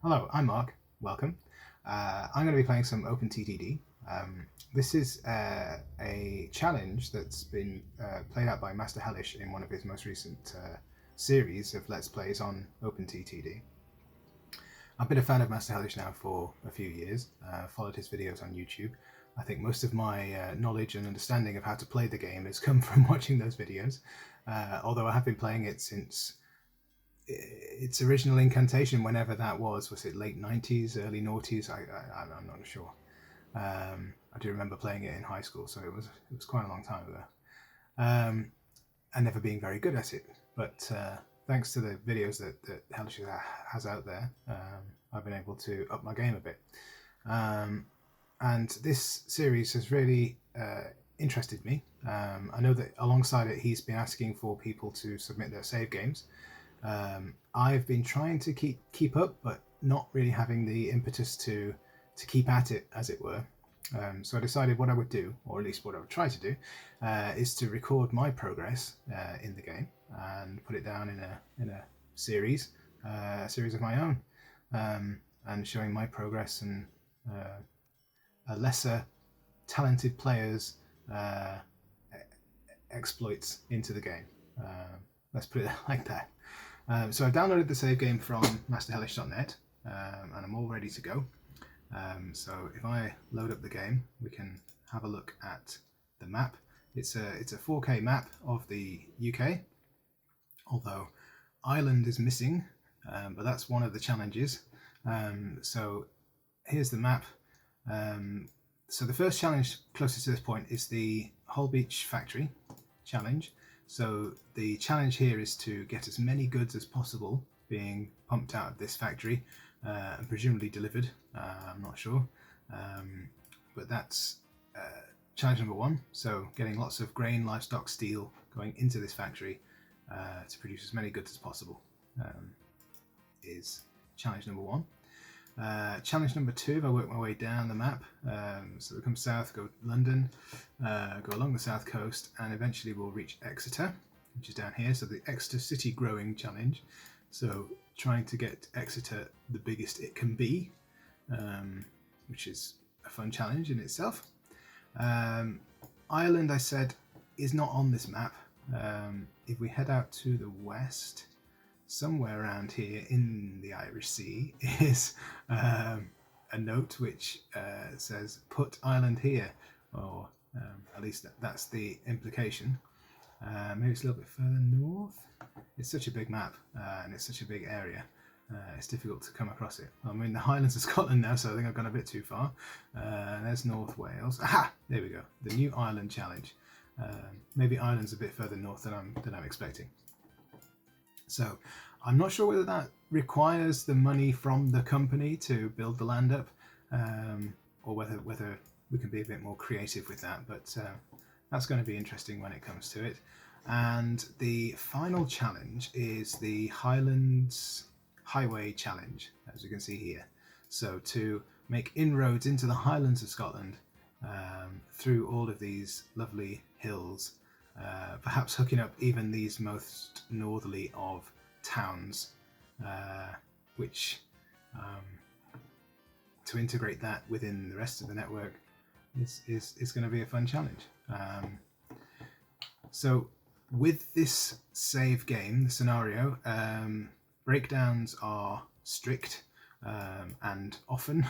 Hello, I'm Mark. Welcome. I'm going to be playing some OpenTTD. This is a challenge that's been played out by Master Hellish in one of his most recent series of Let's Plays on OpenTTD. I've been a fan of Master Hellish now for a few years, followed his videos on YouTube. I think most of my knowledge and understanding of how to play the game has come from watching those videos, although I have been playing it since its original incantation, whenever that was it late 90s, early noughties? I'm not sure. I do remember playing it in high school, so it was quite a long time ago, and never being very good at it. But thanks to the videos that Hellish has out there, I've been able to up my game a bit. And this series has really interested me. I know that alongside it, he's been asking for people to submit their save games. I've been trying to keep up, but not really having the impetus to keep at it, as it were. So I decided what I would do, or at least what I would try to do, is to record my progress in the game and put it down in a series of my own, and showing my progress and a lesser talented players' exploits into the game. Let's put it like that. So I've downloaded the save game from masterhellish.net, and I'm all ready to go. So if I load up the game, we can have a look at the map. It's a 4K map of the UK, although Ireland is missing, but that's one of the challenges. So here's the map. So the first challenge closest to this point is the Hull Beach Factory challenge. So the challenge here is to get as many goods as possible being pumped out of this factory and presumably delivered. I'm not sure, but that's challenge number one. So getting lots of grain, livestock, steel going into this factory to produce as many goods as possible is challenge number one. Challenge number two, if I work my way down the map, so we come south, go London, go along the south coast, and eventually we'll reach Exeter, which is down here. So the Exeter City Growing Challenge. So trying to get Exeter the biggest it can be, which is a fun challenge in itself. Ireland, I said, is not on this map. If we head out to the west, somewhere around here in the Irish Sea is a note which says "put Ireland here," or at least that's the implication. Maybe it's a little bit further north. It's such a big map and it's such a big area. It's difficult to come across it. I'm in the Highlands of Scotland now, so I think I've gone a bit too far. There's North Wales. Aha! There we go. The New Ireland Challenge. Maybe Ireland's a bit further north than I'm expecting. So I'm not sure whether that requires the money from the company to build the land up, or whether we can be a bit more creative with that, but that's going to be interesting when it comes to it. And the final challenge is the Highlands Highway Challenge, as you can see here. So to make inroads into the Highlands of Scotland through all of these lovely hills, perhaps hooking up even these most northerly of towns, which to integrate that within the rest of the network is going to be a fun challenge. So with this save game, the scenario, breakdowns are strict and often.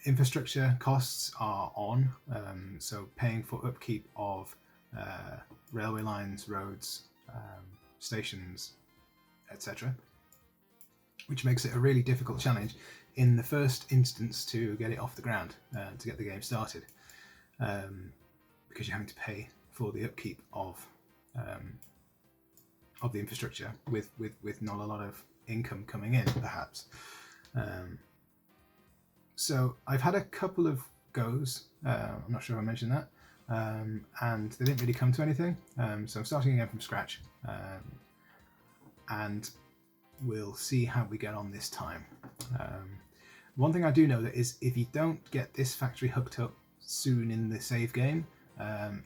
Infrastructure costs are on, so paying for upkeep of railway lines, roads, stations, etc., which makes it a really difficult challenge in the first instance to get it off the ground, to get the game started, because you're having to pay for the upkeep of the infrastructure with not a lot of income coming in, perhaps. So I've had a couple of goes, I'm not sure if I mentioned that, and they didn't really come to anything, so I'm starting again from scratch, and we'll see how we get on this time. One thing I do know that is if you don't get this factory hooked up soon in the save game,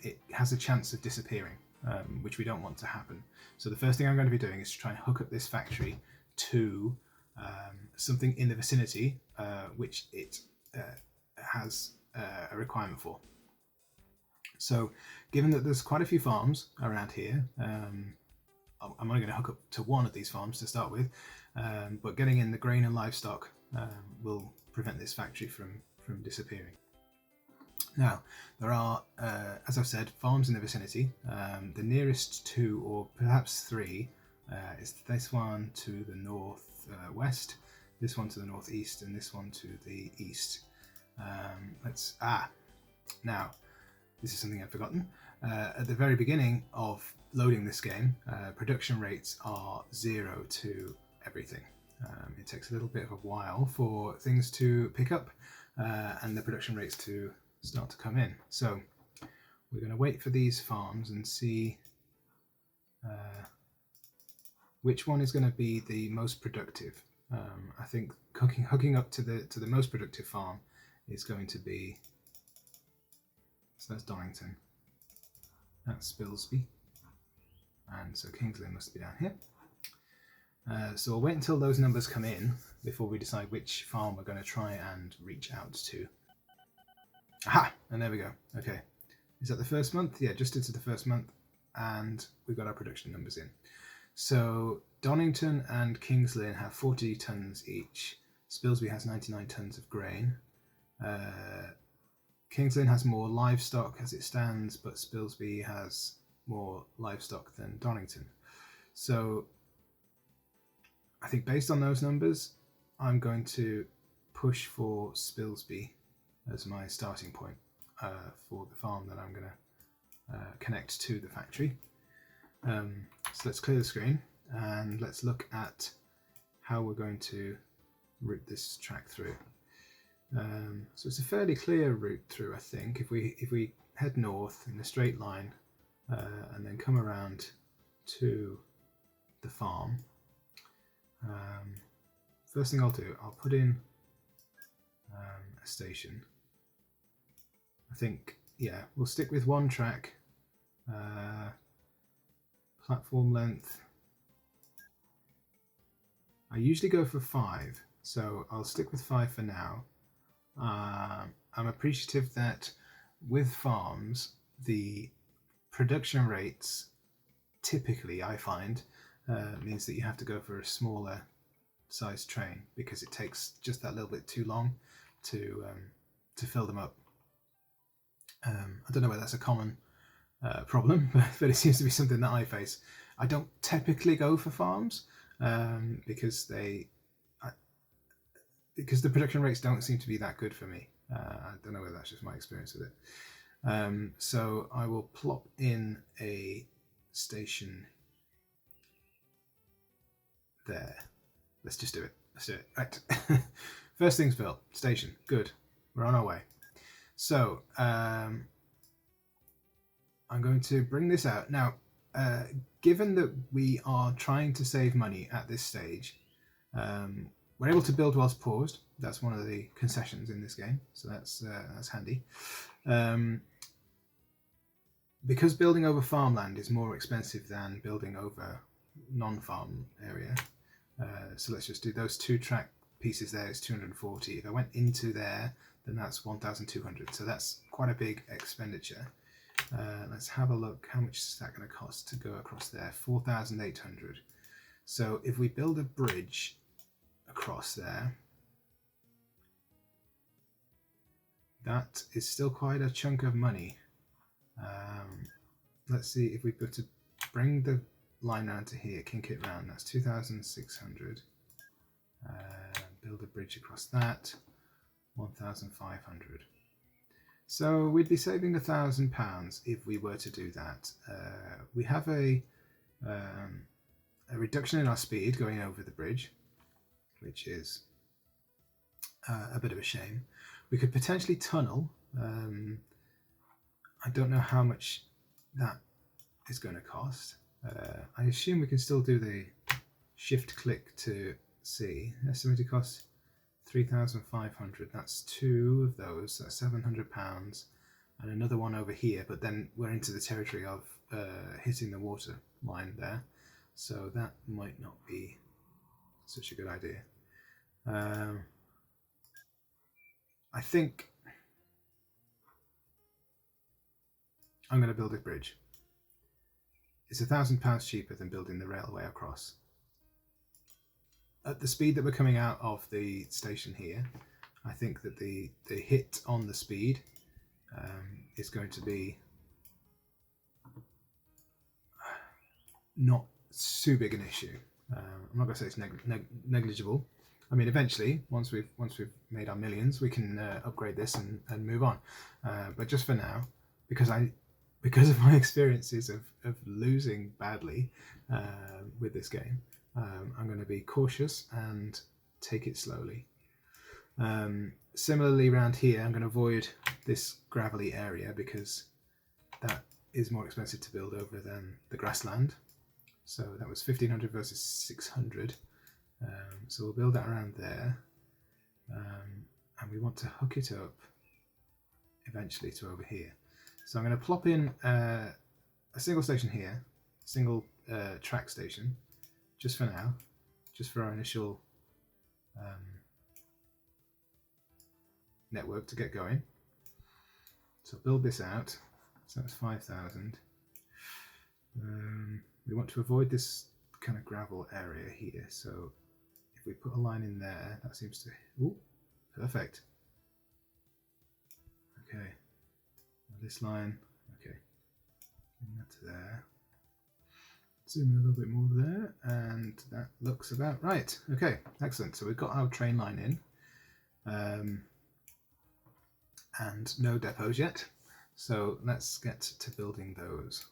it has a chance of disappearing, which we don't want to happen. So the first thing I'm going to be doing is to try and hook up this factory to something in the vicinity which it has a requirement for. So given that there's quite a few farms around here, I'm only going to hook up to one of these farms to start with, but getting in the grain and livestock will prevent this factory from disappearing. Now, there are, as I've said, farms in the vicinity. The nearest two, or perhaps three, is this one to the northwest, this one to the northeast, and this one to the east. Now, this is something I've forgotten. At the very beginning of loading this game, production rates are 0 to everything. It takes a little bit of a while for things to pick up and the production rates to start to come in. So we're going to wait for these farms and see which one is going to be the most productive. I think hooking up to the most productive farm is going to be, so that's Donington, that's Spilsby, and so Kingsley must be down here. So we'll wait until those numbers come in before we decide which farm we're going to try and reach out to. Aha! And there we go. Okay. Is that the first month? Yeah, just into the first month. And we've got our production numbers in. So Donington and Kings Lynn have 40 tonnes each. Spilsby has 99 tonnes of grain. Kings Lynn has more livestock as it stands, but Spilsby has more livestock than Donington. So I think based on those numbers, I'm going to push for Spilsby as my starting point for the farm that I'm going to connect to the factory. So let's clear the screen and let's look at how we're going to route this track through. So it's a fairly clear route through, I think. If we head north in a straight line and then come around to the farm, first thing I'll do, I'll put in a station. I think, yeah, we'll stick with one track. Platform length, I usually go for 5, so I'll stick with 5 for now. I'm appreciative that with farms, the production rates typically, I find, means that you have to go for a smaller size train because it takes just that little bit too long to fill them up. I don't know whether that's a common problem, but it seems to be something that I face. I don't typically go for farms because the production rates don't seem to be that good for me. I don't know whether that's just my experience with it. So I will plop in a station there. Let's just do it. Let's do it. Right. First things built. Station. Good. We're on our way. So I'm going to bring this out. Now, given that we are trying to save money at this stage, we're able to build whilst paused. That's one of the concessions in this game, so that's handy. Because building over farmland is more expensive than building over non-farm area, so let's just do those 2 track pieces there is 240. If I went into there, then that's 1,200. So that's quite a big expenditure. Let's have a look. How much is that going to cost to go across there? 4,800. So if we build a bridge across there, that is still quite a chunk of money. Let's see if we put to bring the line round to here, kink it round. That's 2,600. Build a bridge across that, 1,500. So we'd be saving £1,000 if we were to do that. We have a reduction in our speed going over the bridge, which is a bit of a shame. We could potentially tunnel. I don't know how much that is going to cost. I assume we can still do the shift click to see. Estimated cost 3,500. That's 2 of those. That's £700, and another one over here. But then we're into the territory of hitting the water line there, so that might not be such a good idea. I think I'm going to build a bridge. It's £1,000 cheaper than building the railway across. At the speed that we're coming out of the station here, I think that the hit on the speed is going to be not too big an issue. I'm not going to say it's negligible. I mean, eventually, once we've made our millions, we can upgrade this and move on. But just for now, because of my experiences of losing badly with this game, I'm going to be cautious and take it slowly. Similarly, around here, I'm going to avoid this gravelly area because that is more expensive to build over than the grassland. So that was 1,500 versus 600. So we'll build that around there. And we want to hook it up eventually to over here. So I'm going to plop in a single station here, single track station, just for now, just for our initial network to get going. So build this out. So that's 5,000. We want to avoid this kind of gravel area here. So if we put a line in there, that seems to... Ooh, perfect. Okay. This line, okay, bring that to there. Zoom in a little bit more there, and that looks about right. Okay, excellent. So we've got our train line in, and no depots yet. So let's get to building those.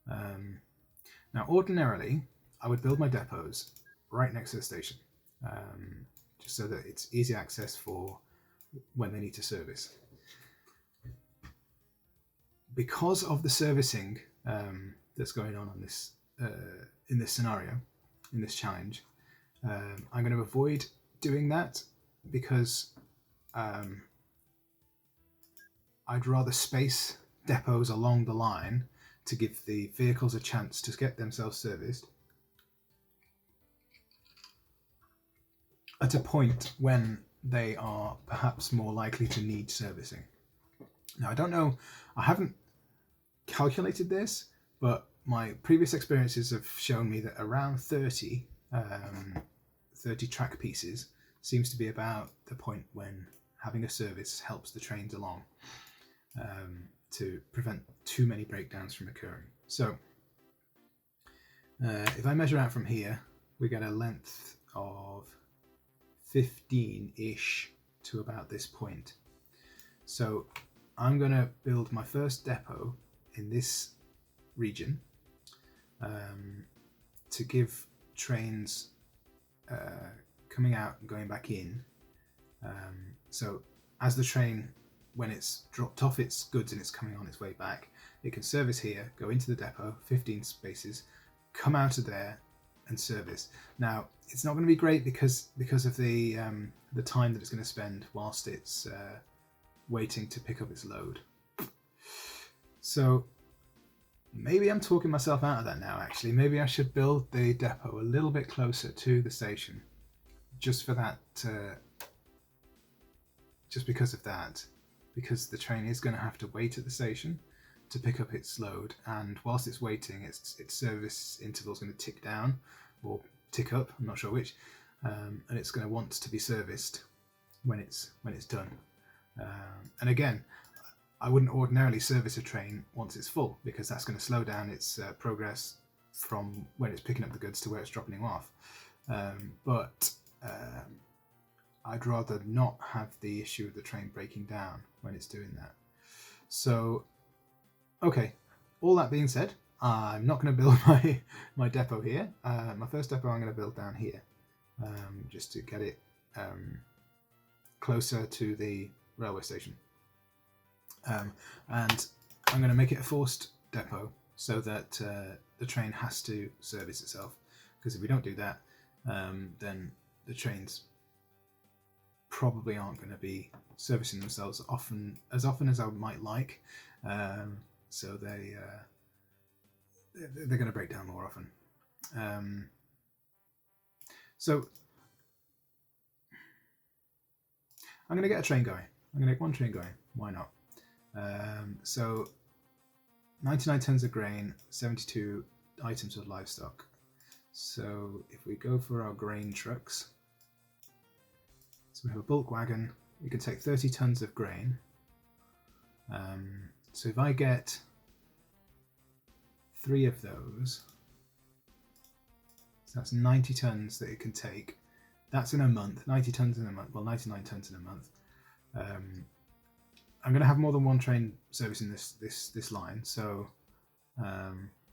Now, ordinarily, I would build my depots right next to the station, just so that it's easy access for when they need to service. Because of the servicing that's going on this in this scenario, in this challenge, I'm going to avoid doing that because I'd rather space depots along the line to give the vehicles a chance to get themselves serviced at a point when they are perhaps more likely to need servicing. Now, I don't know, I haven't calculated this, but my previous experiences have shown me that around 30 track pieces seems to be about the point when having a service helps the trains along to prevent too many breakdowns from occurring. So if I measure out from here, we get a length of 15-ish to about this point. So I'm going to build my first depot in this region to give trains coming out and going back in. So as the train, when it's dropped off its goods and it's coming on its way back, it can service here, go into the depot, 15 spaces, come out of there and service. Now, it's not going to be great because of the time that it's going to spend whilst it's waiting to pick up its load. So maybe I'm talking myself out of that now, actually. Maybe I should build the depot a little bit closer to the station, just for that, just because of that, because the train is going to have to wait at the station to pick up its load, and whilst it's waiting, its service interval is going to tick down or tick up, I'm not sure which, and it's going to want to be serviced when it's done. And again, I wouldn't ordinarily service a train once it's full, because that's going to slow down its progress from when it's picking up the goods to where it's dropping them off. But I'd rather not have the issue of the train breaking down when it's doing that. So, okay, all that being said, I'm not going to build my depot here. My first depot I'm going to build down here, just to get it closer to the railway station. And I'm going to make it a forced depot so that the train has to service itself, because if we don't do that, then the trains probably aren't going to be servicing themselves as often as I might like, so they're going to break down more often. So I'm going to get a train going. I'm going to get one train going. Why not? So 99 tons of grain, 72 items of livestock. So if we go for our grain trucks, so we have a bulk wagon. We can take 30 tons of grain. So if I get 3 of those, so that's 90 tons that it can take. That's in a month. 90 tons in a month. Well, 99 tons in a month. I'm going to have more than one train servicing this line, so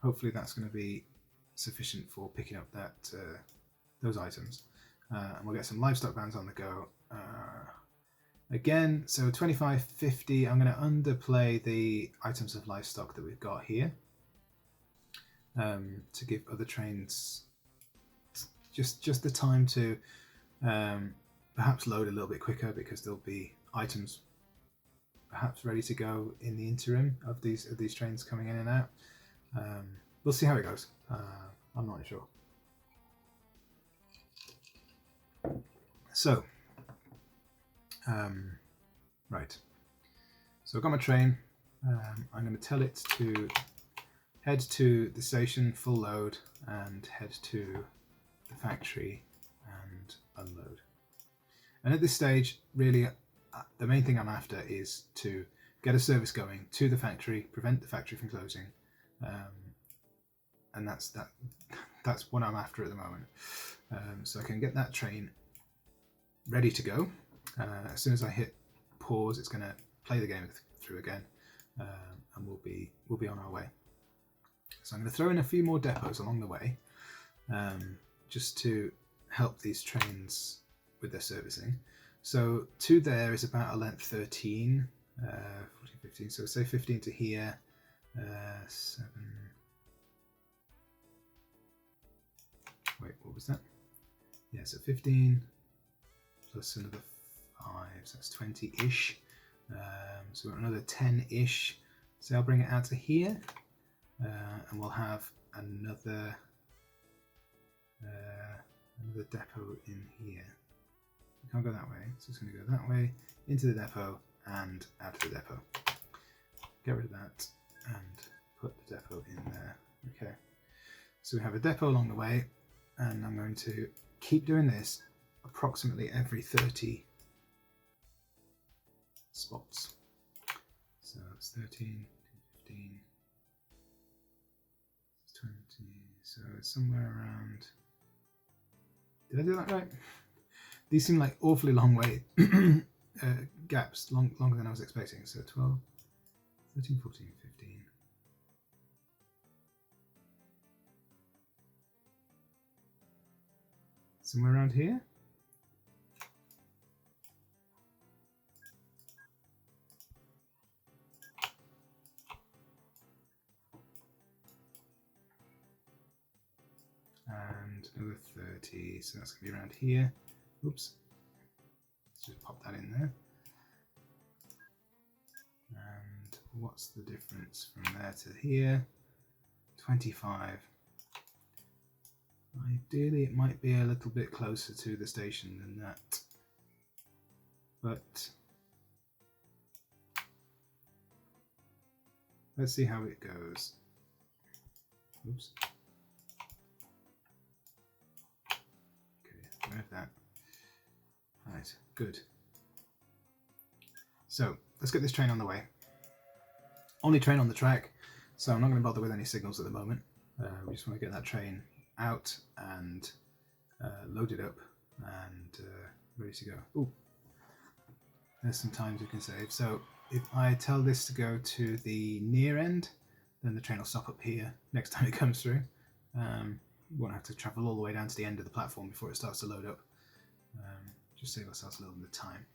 hopefully that's going to be sufficient for picking up those items. And we'll get some livestock vans on the go. Again, so 25.50. I'm going to underplay the items of livestock that we've got here to give other trains just the time to perhaps load a little bit quicker, because there'll be items perhaps ready to go in the interim of these trains coming in and out. We'll see how it goes. I'm not sure. So, right. So I've got my train. I'm going to tell it to head to the station, full load, and head to the factory and unload. And at this stage, really, the main thing I'm after is to get a service going to the factory, prevent the factory from closing, and that's what I'm after at the moment. So I can get that train ready to go. As soon as I hit pause, it's going to play the game through again, and we'll be on our way. So I'm going to throw in a few more depots along the way, just to help these trains with their servicing. So to there is about a length 13, 14, 15. So say 15 to here, 7. Wait, what was that? Yeah, so 15 plus another 5, so that's 20-ish. So we've got another 10-ish. So I'll bring it out to here, and we'll have another depot in here. We can't go that way, so it's going to go that way, into the depot, and out of the depot. Get rid of that, and put the depot in there. Okay, so we have a depot along the way, and I'm going to keep doing this approximately every 30 spots. So it's 13, 15, 20, so it's somewhere around... Did I do that right? These seem like awfully long way gaps, longer than I was expecting. So 12, 13, 14, 15. Somewhere around here. And another 30, so that's going to be around here. Oops. Let's just pop that in there. And what's the difference from there to here? 25. Ideally, it might be a little bit closer to the station than that. But let's see how it goes. Oops. Okay, remove that. Right, good. So let's get this train on the way. Only train on the track, so I'm not going to bother with any signals at the moment. We just want to get that train out and loaded up and ready to go. Ooh, there's some times we can save. So if I tell this to go to the near end, then the train will stop up here next time it comes through. We won't have to travel all the way down to the end of the platform before it starts to load up. Just save ourselves a little bit of time.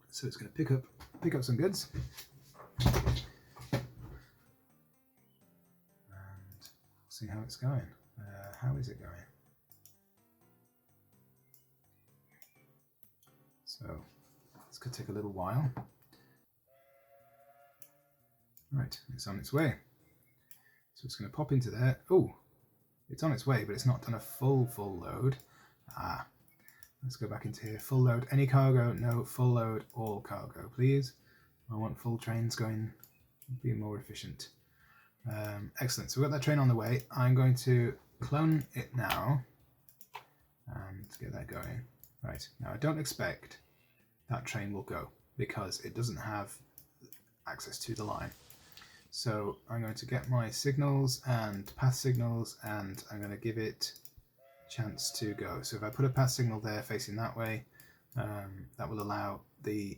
So it's going to pick up some goods. And see how it's going. How is it going? So this could take a little while. Right, it's on its way. So it's going to pop into there. Oh, It's on its way, but it's not done a full load. Let's go back into here. Full load, any cargo? No. Full load, all cargo, please. I want full trains going, be more efficient. Excellent, so we've got that train on the way. I'm going to clone it now and get that going. Right, now I don't expect that train will go because it doesn't have access to the line. So I'm going to get my signals and path signals, and I'm going to give it a chance to go. So if I put a path signal there facing that way, that will allow the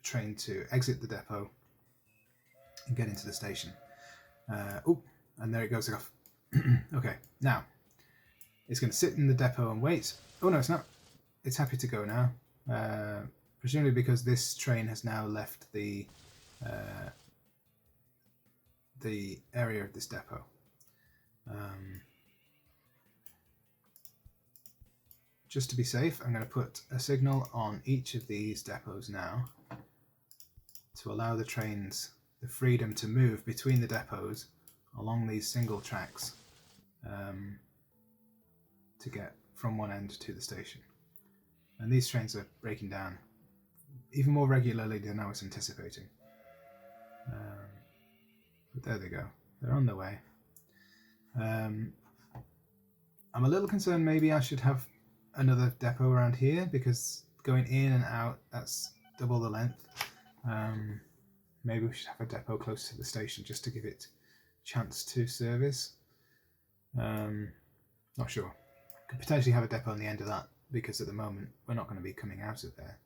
train to exit the depot and get into the station. Oh, and there it goes off. Okay, now it's going to sit in the depot and wait. Oh no, it's not. It's happy to go now, presumably because this train has now left the area of this depot. Just to be safe, I'm going to put a signal on each of these depots now to allow the trains the freedom to move between the depots along these single tracks to get from one end to the station. And these trains are breaking down even more regularly than I was anticipating. But there they go. They're on their way. I'm a little concerned maybe I should have another depot around here, because going in and out, that's double the length. Maybe we should have a depot close to the station just to give it a chance to service. Not sure. Could potentially have a depot on the end of that, because at the moment we're not going to be coming out of there.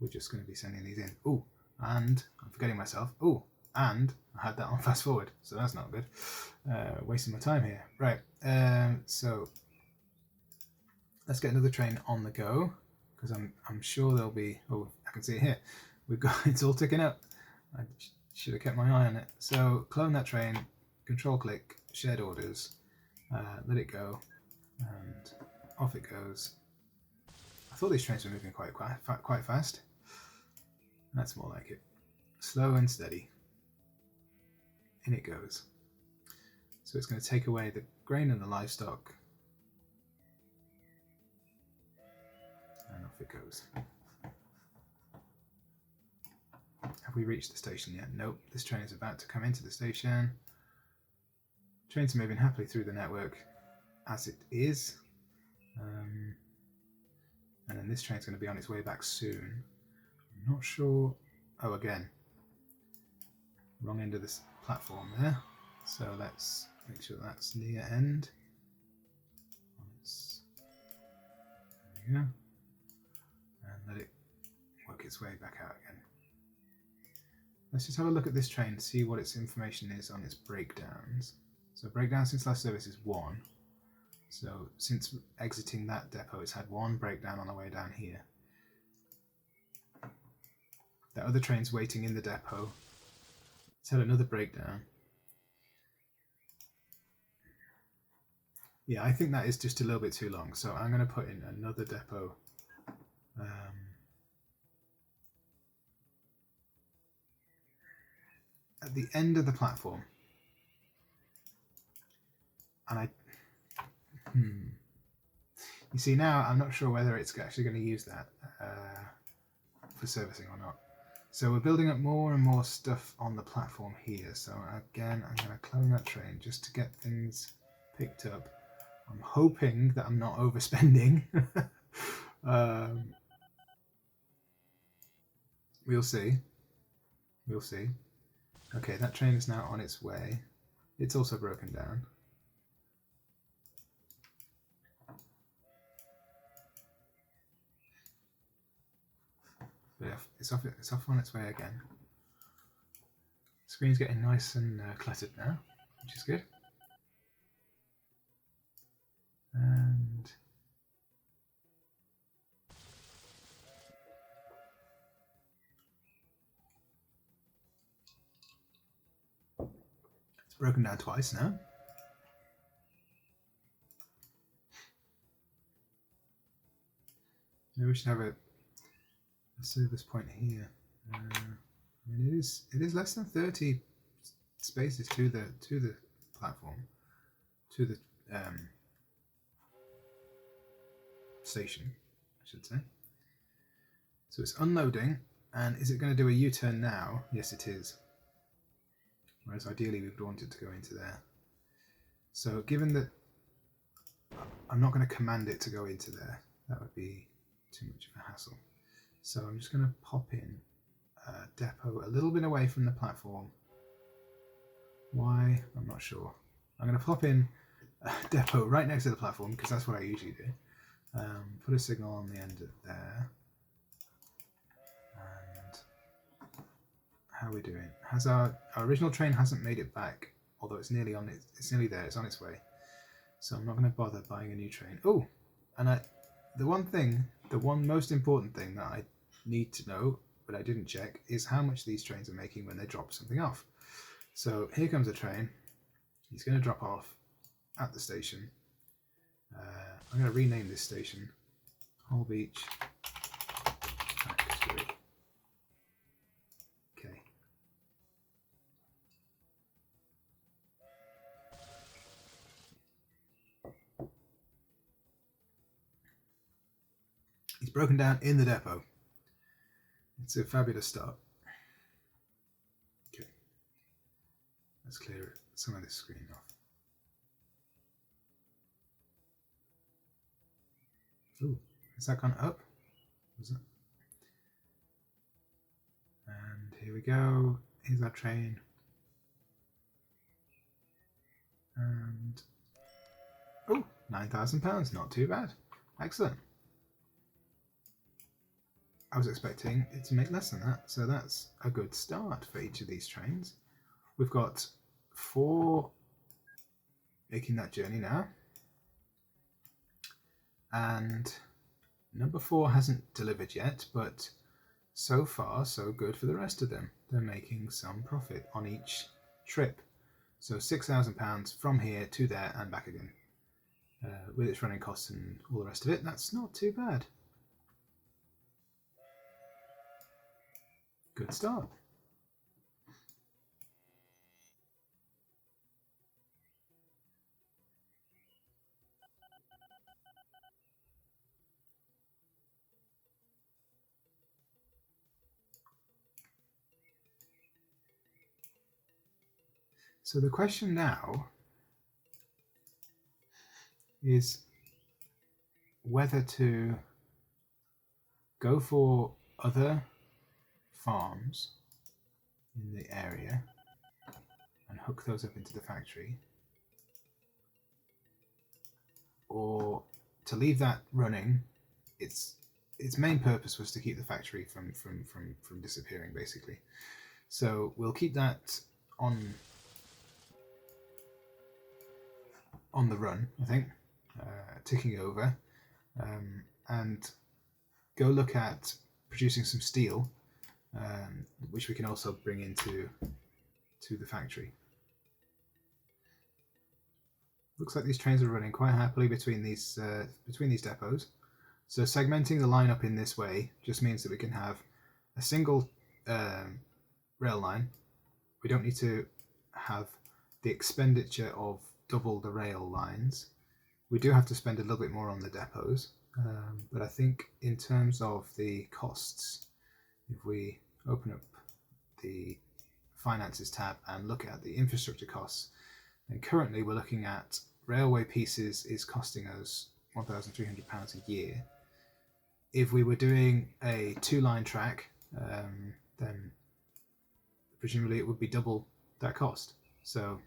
We're just going to be sending these in. Oh, and I'm forgetting myself. Oh, and I had that on fast forward, so that's not good. Wasting my time here. Right, so let's get another train on the go, because I'm sure there'll be. Oh, I can see it here. We've got it's all ticking up. I should have kept my eye on it. So clone that train, control click, shared orders, let it go, and off it goes. I thought these trains were moving quite fast. That's more like it. Slow and steady. In it goes. So it's going to take away the grain and the livestock. And off it goes. Have we reached the station yet? Nope. This train is about to come into the station. Trains are moving happily through the network as it is. And then this train's going to be on its way back soon. I'm not sure. Oh, again. Wrong end of this platform there. So let's make sure that's near end. There we go. And let it work its way back out again. Let's just have a look at this train and see what its information is on its breakdowns. So breakdown since last service is 1. So since exiting that depot, it's had 1 breakdown on the way down here. That other train's waiting in the depot. It's had another breakdown. Yeah, I think that is just a little bit too long. So I'm going to put in another depot. At the end of the platform. And you see now, I'm not sure whether it's actually going to use that for servicing or not. So we're building up more and more stuff on the platform here. So again, I'm going to clone that train just to get things picked up. I'm hoping that I'm not overspending. We'll see. We'll see. Okay, that train is now on its way. It's also broken down. But yeah, it's off on its way again. Screen's getting nice and cluttered now, which is good. And it's broken down twice now. Maybe we should have a service point here. I mean, it is less than 30 spaces to the platform, to the station, I should say. So it's unloading, and is it going to do a U-turn now? Yes, it is. Whereas ideally we would want it to go into there. So given that I'm not going to command it to go into there, that would be too much of a hassle. So I'm just going to pop in a depot a little bit away from the platform. Why? I'm not sure. I'm going to pop in a depot right next to the platform because that's what I usually do. Put a signal on the end of there. And how are we doing? Has our original train hasn't made it back, although it's nearly on it. It's nearly there. It's on its way. So I'm not going to bother buying a new train. Oh, and the one most important thing that I need to know, but I didn't check, is how much these trains are making when they drop something off. So here comes a train. He's going to drop off at the station. I'm going to rename this station Hull Beach Factory. Okay. He's broken down in the depot. It's a fabulous start. Okay. Let's clear some of this screen off. Ooh, has that gone up? Was it? And here we go. Here's our train. And oh, £9,000. Not too bad. Excellent. I was expecting it to make less than that, so that's a good start for each of these trains. We've got 4 making that journey now. And number 4 hasn't delivered yet, but so far so good for the rest of them. They're making some profit on each trip. So £6,000 from here to there and back again. With its running costs and all the rest of it, that's not too bad. Good start. So the question now is whether to go for other farms in the area and hook those up into the factory, or to leave that running. Its main purpose was to keep the factory from disappearing, basically. So we'll keep that on the run, I think, ticking over, and go look at producing some steel, which we can also bring into the factory. Looks like these trains are running quite happily between these depots. So segmenting the line up in this way just means that we can have a single rail line. We don't need to have the expenditure of double the rail lines. We do have to spend a little bit more on the depots, but I think in terms of the costs, if we open up the finances tab and look at the infrastructure costs, then currently we're looking at railway pieces is costing us £1,300 a year. If we were doing a 2-line track, then presumably it would be double that cost. So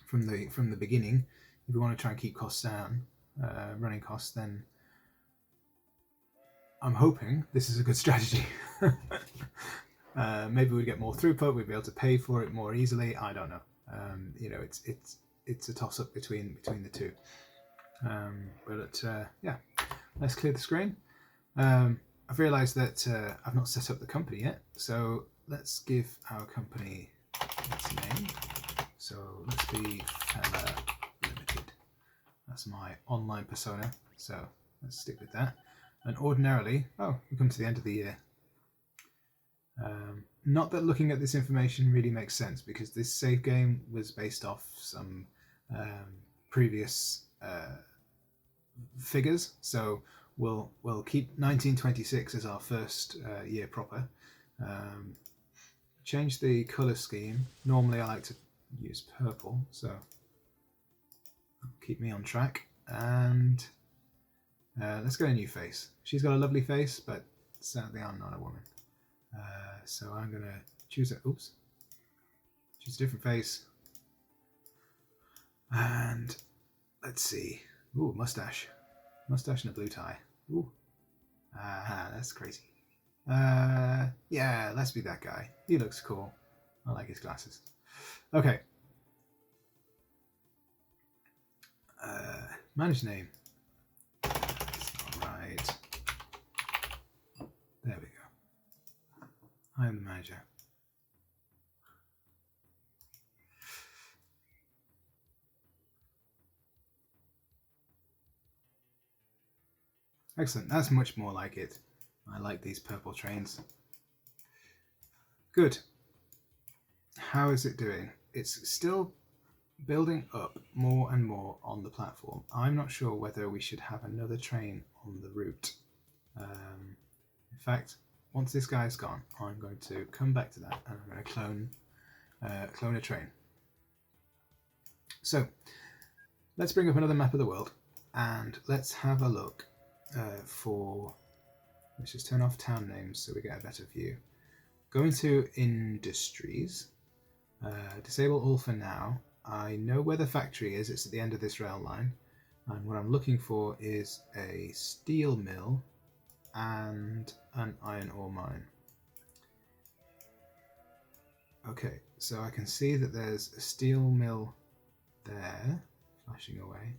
from the beginning, if we want to try and keep costs down, running costs, then I'm hoping this is a good strategy. Maybe we'd get more throughput, we'd be able to pay for it more easily. I don't know. It's a toss-up between the two. Yeah, let's clear the screen. I've realised that I've not set up the company yet, so let's give our company its name. So let's be Fella Limited. That's my online persona, so let's stick with that. And ordinarily, we come to the end of the year. Not that looking at this information really makes sense, because this save game was based off some previous figures. So we'll keep 1926 as our first year proper. Change the color scheme. Normally I like to use purple, so keep me on track. And let's get a new face. She's got a lovely face, but sadly I'm not a woman. So I'm gonna choose it. Oops. Choose a different face. And let's see. Ooh, mustache. Mustache and a blue tie. Ooh. That's crazy. Yeah, let's be that guy. He looks cool. I like his glasses. Okay. Manage name. Right. There we go. I am the manager. Excellent. That's much more like it. I like these purple trains. Good. How is it doing? It's still building up more and more on the platform. I'm not sure whether we should have another train on the route. In fact, once this guy's gone, I'm going to come back to that and I'm going to clone a train. So let's bring up another map of the world and let's have a look let's just turn off town names so we get a better view. Go into industries, disable all for now. I know where the factory is, it's at the end of this rail line, and what I'm looking for is a steel mill and an iron ore mine. Okay, so I can see that there's a steel mill there, flashing away,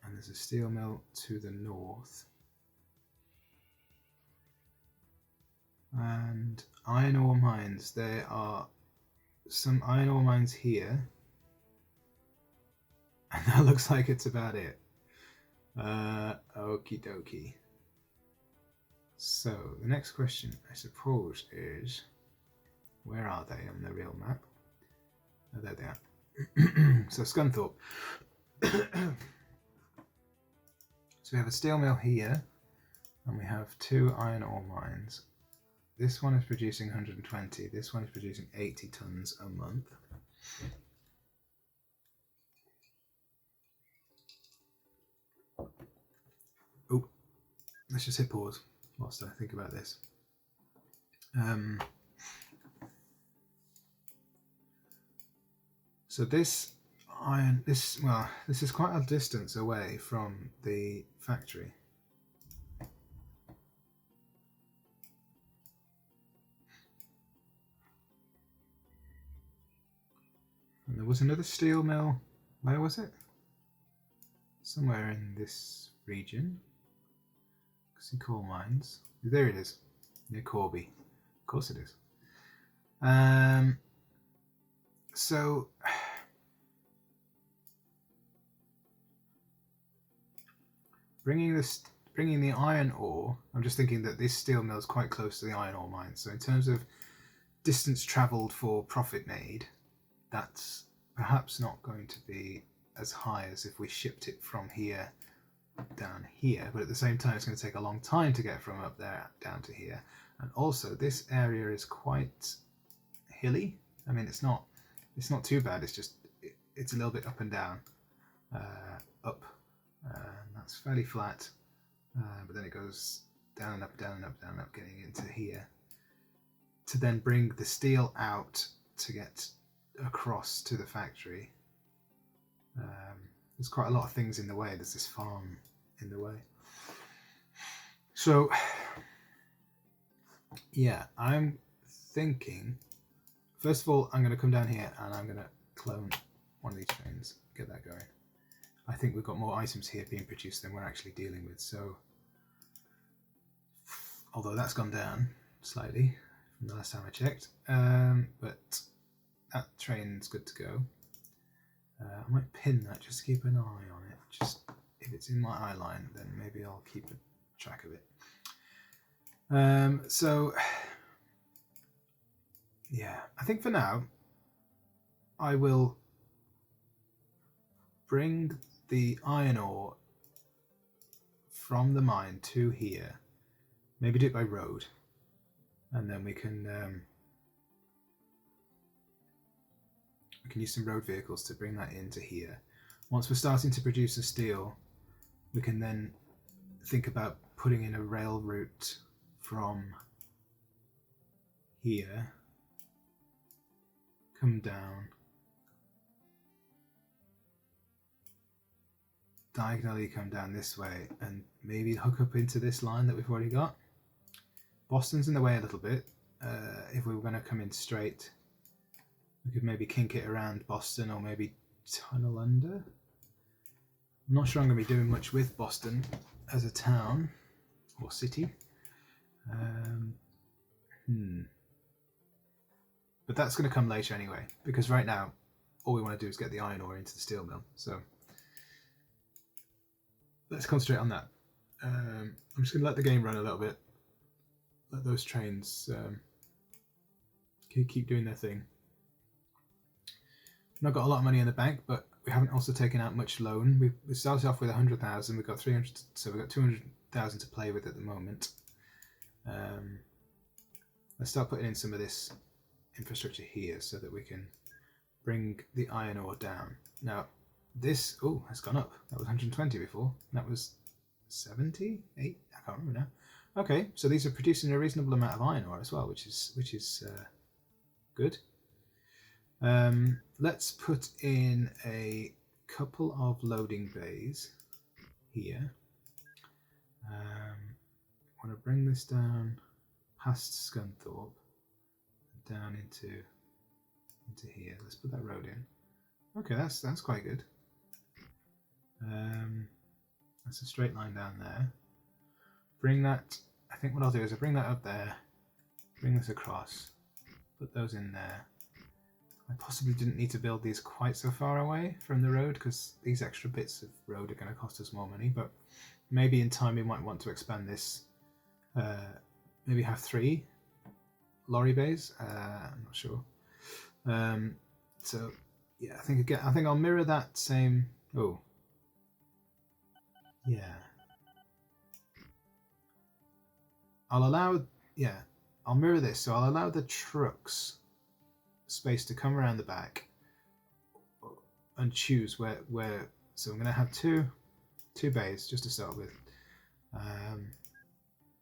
and there's a steel mill to the north, and iron ore mines. There are some iron ore mines here, and that looks like it's about it. Okie dokie. So the next question, I suppose, is where are they on the real map? Oh, there they are. So Scunthorpe. So we have a steel mill here, and we have 2 iron ore mines. This one is producing 120, this one is producing 80 tons a month. Oh, let's just hit pause whilst I think about this. So this is quite a distance away from the factory. And there was another steel mill. Where was it? Somewhere in this region. See coal mines. There it is, near Corby. Of course it is. So bringing the iron ore. I'm just thinking that this steel mill is quite close to the iron ore mine. So in terms of distance travelled for profit made, that's perhaps not going to be as high as if we shipped it from here down here, but at the same time it's going to take a long time to get from up there down to here. And also this area is quite hilly. I mean, it's not too bad, it's a little bit up and down. Up, that's fairly flat, but then it goes down and up, down and up, down and up, getting into here to then bring the steel out to get across to the factory. There's quite a lot of things in the way. There's this farm in the way. So yeah, I'm thinking, first of all, I'm going to come down here and I'm going to clone one of these trains, get that going. I think we've got more items here being produced than we're actually dealing with. So, although that's gone down slightly from the last time I checked, but that train's good to go. I might pin that just to keep an eye on it. Just if it's in my eye line, then maybe I'll keep a track of it. So yeah, I think for now I will bring the iron ore from the mine to here. Maybe do it by road, and then we can use some road vehicles to bring that into here. Once we're starting to produce the steel, we can then think about putting in a rail route from here, come down, diagonally come down this way, and maybe hook up into this line that we've already got. Boston's in the way a little bit. If we were going to come in straight, we could maybe kink it around Boston, or maybe tunnel under. I'm not sure I'm going to be doing much with Boston as a town or city. But that's going to come later anyway, because right now all we want to do is get the iron ore into the steel mill. So let's concentrate on that. I'm just going to let the game run a little bit. Let those trains keep doing their thing. We've not got a lot of money in the bank, but we haven't also taken out much loan. We started off with 100,000. We've got 300, so we've got 200,000 to play with at the moment. Let's start putting in some of this infrastructure here so that we can bring the iron ore down. Now this has gone up. That was 120 before. That was 78. I can't remember now. Okay, so these are producing a reasonable amount of iron ore as well, which is good. Let's put in a couple of loading bays here. I want to bring this down past Scunthorpe, down into here. Let's put that road in. Okay, that's quite good. That's a straight line down there. Bring that. I think what I'll do is I'll bring that up there. Bring this across. Put those in there. I possibly didn't need to build these quite so far away from the road, because these extra bits of road are going to cost us more money, but maybe in time we might want to expand this. Maybe have 3 lorry bays. I'm not sure. So yeah, I think I'll mirror that same. Oh, yeah. I'll mirror this. So I'll allow the trucks space to come around the back and choose where. So I'm going to have two bays just to start with.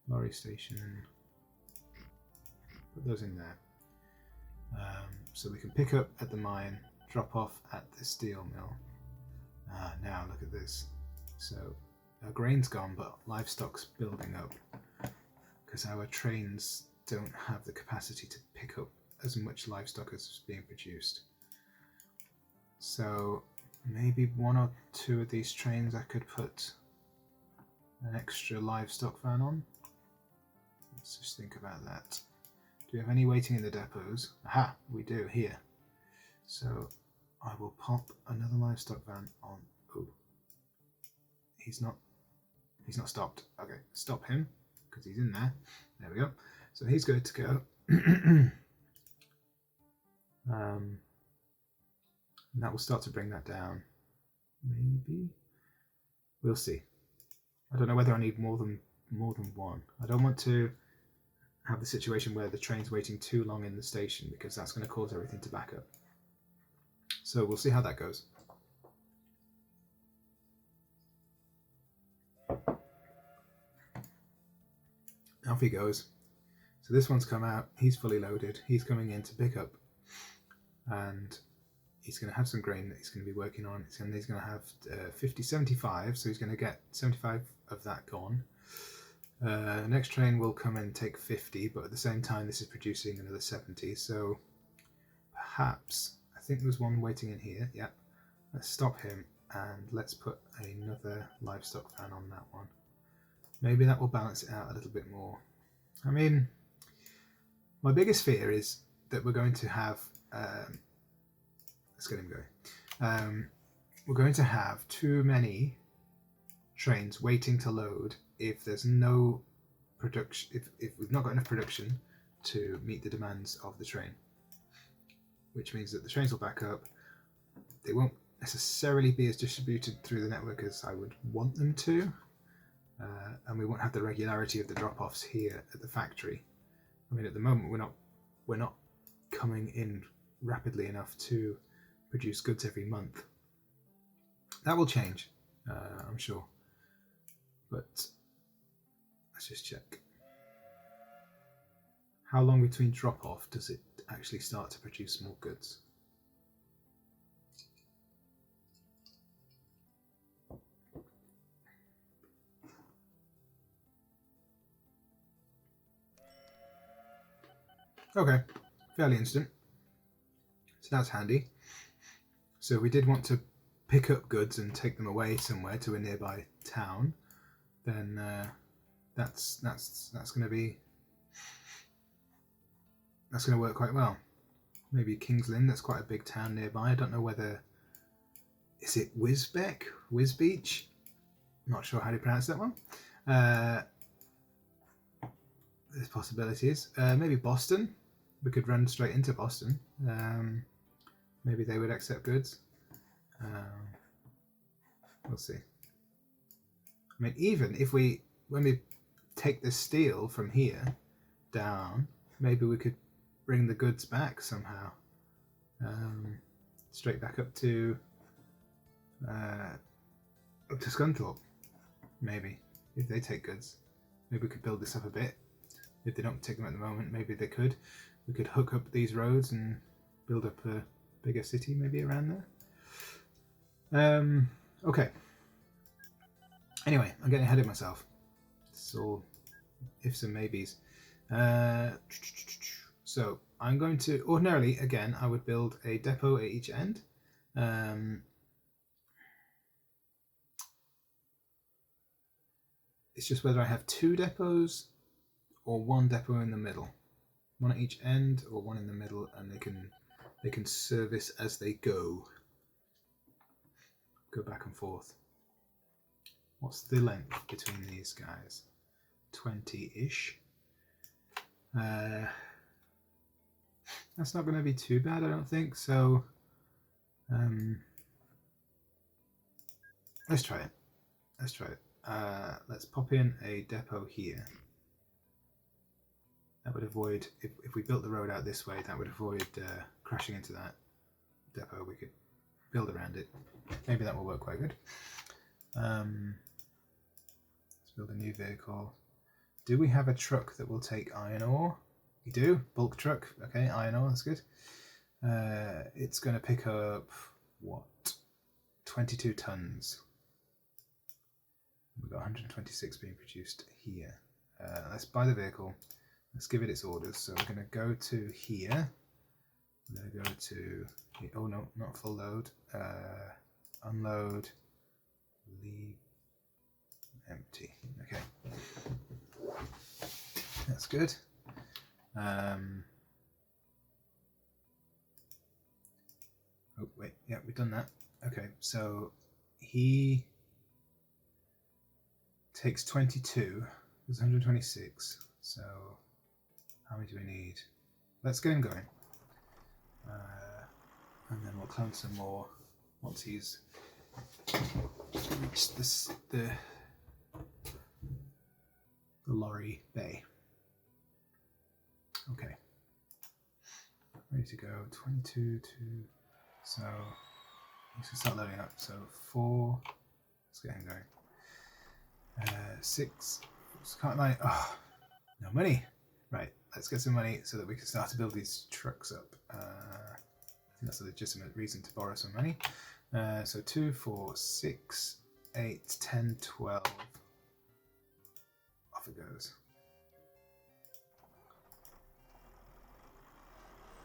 Lorry station. Put those in there. So we can pick up at the mine, drop off at the steel mill. Now look at this. So our grain's gone, but livestock's building up because our trains don't have the capacity to pick up as much livestock as is being produced. So maybe 1 or 2 of these trains I could put an extra livestock van on. Let's just think about that. Do we have any waiting in the depots? Aha, we do here. So I will pop another livestock van on. Oh, he's not stopped. Okay, stop him because he's in there. There we go. So he's good to go. And that will start to bring that down. Maybe we'll see. I don't know whether I need more than one. I don't want to have the situation where the train's waiting too long in the station, because that's going to cause everything to back up. So we'll see how that goes. Off he goes. So this one's come out. He's fully loaded. He's coming in to pick up, and he's going to have some grain that he's going to be working on. He's going to have 75, so he's going to get 75 of that gone. Next train will come and take 50, but at the same time this is producing another 70, so perhaps, I think there was one waiting in here. Yeah, let's stop him and let's put another livestock van on that one. Maybe that will balance it out a little bit more. I mean, my biggest fear is that we're going to have let's get him going. We're going to have too many trains waiting to load if there's no production, if we've not got enough production to meet the demands of the train, which means that the trains will back up. They won't necessarily be as distributed through the network as I would want them to, and we won't have the regularity of the drop-offs here at the factory. I mean, at the moment we're not coming in rapidly enough to produce goods every month. That will change, I'm sure. But let's just check. How long between drop-off does it actually start to produce more goods? Okay, fairly instant. So that's handy. So if we did want to pick up goods and take them away somewhere to a nearby town, then that's going to work quite well. Maybe King's Lynn, that's quite a big town nearby. I don't know whether, is it Wisbeach? Not sure how to pronounce that one. There's possibilities. Maybe Boston. We could run straight into Boston. Maybe they would accept goods. We'll see. I mean, even if when we take the steel from here down, maybe we could bring the goods back somehow. Straight back up to Scunthorpe. Maybe, if they take goods. Maybe we could build this up a bit. If they don't take them at the moment, maybe they could. We could hook up these roads and build up a bigger city maybe around there. Okay. Anyway, I'm getting ahead of myself. It's all ifs and maybes. So I'm going to, ordinarily, again, I would build a depot at each end. It's just whether I have 2 depots or 1 depot in the middle. 1 at each end or 1 in the middle, and they can service as they go back and forth. What's the length between these guys? 20-ish. That's not going to be too bad, I don't think. So let's try it. Let's pop in a depot here. That would avoid, if we built the road out this way, that would avoid crashing into that depot. We could build around it. Maybe that will work quite good. Let's build a new vehicle. Do we have a truck that will take iron ore? We do. Bulk truck. Okay, iron ore, that's good. It's going to pick up, what? 22 tons. We've got 126 being produced here. Let's buy the vehicle. Let's give it its orders. So we're going to go to here. We're going to go to, oh no, not full load. Unload, leave, empty. Okay. That's good. Oh wait, yeah, we've done that. Okay, so he takes 22. There's 126. So how many do we need? Let's get him going. And then we'll clone some more once he's reached the lorry bay. Okay. Ready to go. 22 to, so let's start loading up. So 4, let's get him going. 6, can't I? Oh, no money. Right, let's get some money so that we can start to build these trucks up. I think that's a legitimate reason to borrow some money. So 2, 4, 6, 8, 10, 12. Off it goes.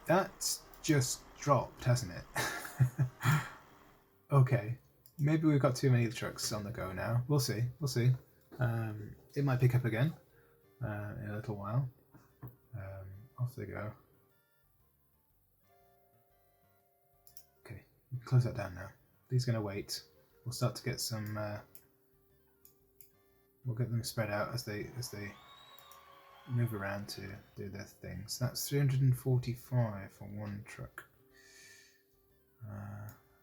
That's just dropped, hasn't it? Okay, maybe we've got too many trucks on the go now. We'll see. It might pick up again in a little while. Off they go. Okay, close that down now. These are going to wait. We'll start to get some. We'll get them spread out as they move around to do their things. That's 345 for one truck.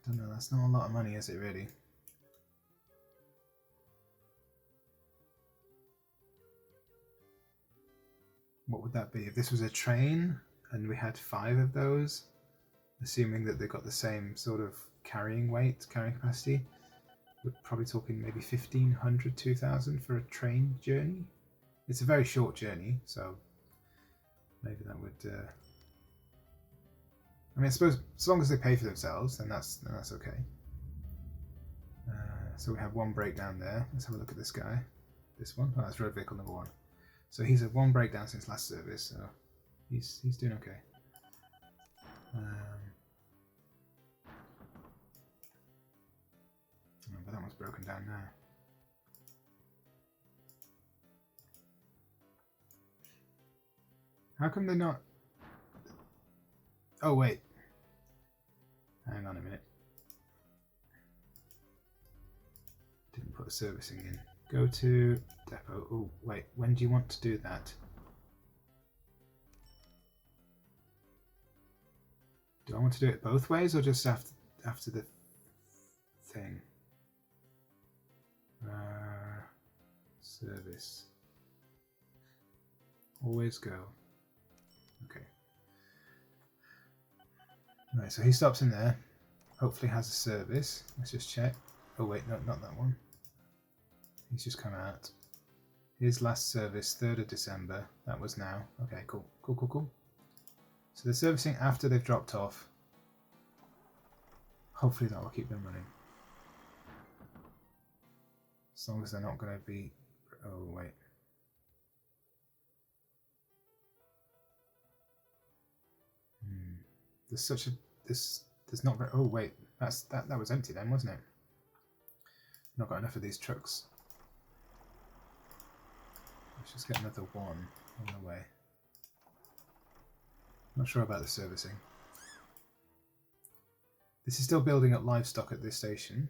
Don't know, that's not a lot of money, is it really? What would that be? If this was a train and we had 5 of those, assuming that they've got the same sort of carrying capacity, we're probably talking maybe 1,500, 2,000 for a train journey. It's a very short journey, so maybe that would... I mean, I suppose as long as they pay for themselves, then that's okay. So we have 1 breakdown there. Let's have a look at this guy. This one. Oh, that's road vehicle number 1. So he's had 1 breakdown since last service, so he's doing okay. But that one's broken down now. How come they're not... Oh, wait. Hang on a minute. Didn't put a servicing in. Go to depot. Oh, wait. When do you want to do that? Do I want to do it both ways or just after the thing? Service. Always go. Okay. Right, so he stops in there. Hopefully has a service. Let's just check. Oh wait, no, not that one. He's just come out. His last service, 3rd of December. That was now. Okay, cool. Cool. So they're servicing after they've dropped off. Hopefully that will keep them running. As long as they're not going to be... Oh, wait. There's such a... There's not very... Oh, wait. That was empty then, wasn't it? Not got enough of these trucks. Let's just get another 1 on the way. Not sure about the servicing. This is still building up livestock at this station.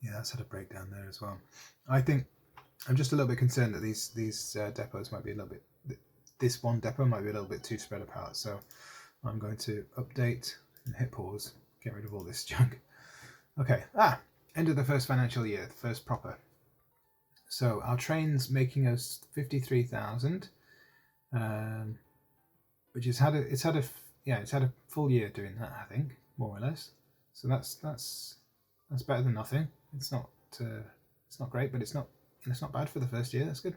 Yeah, that's had a breakdown there as well. I think I'm just a little bit concerned that these depots might be a little bit... This one depot might be a little bit too spread apart, so I'm going to update and hit pause, get rid of all this junk. Okay, end of the first financial year, the first proper. So our train's making us 53,000, which has had it's had a full year doing that, I think, more or less. So that's better than nothing. It's not great, but it's not bad for the first year. That's good.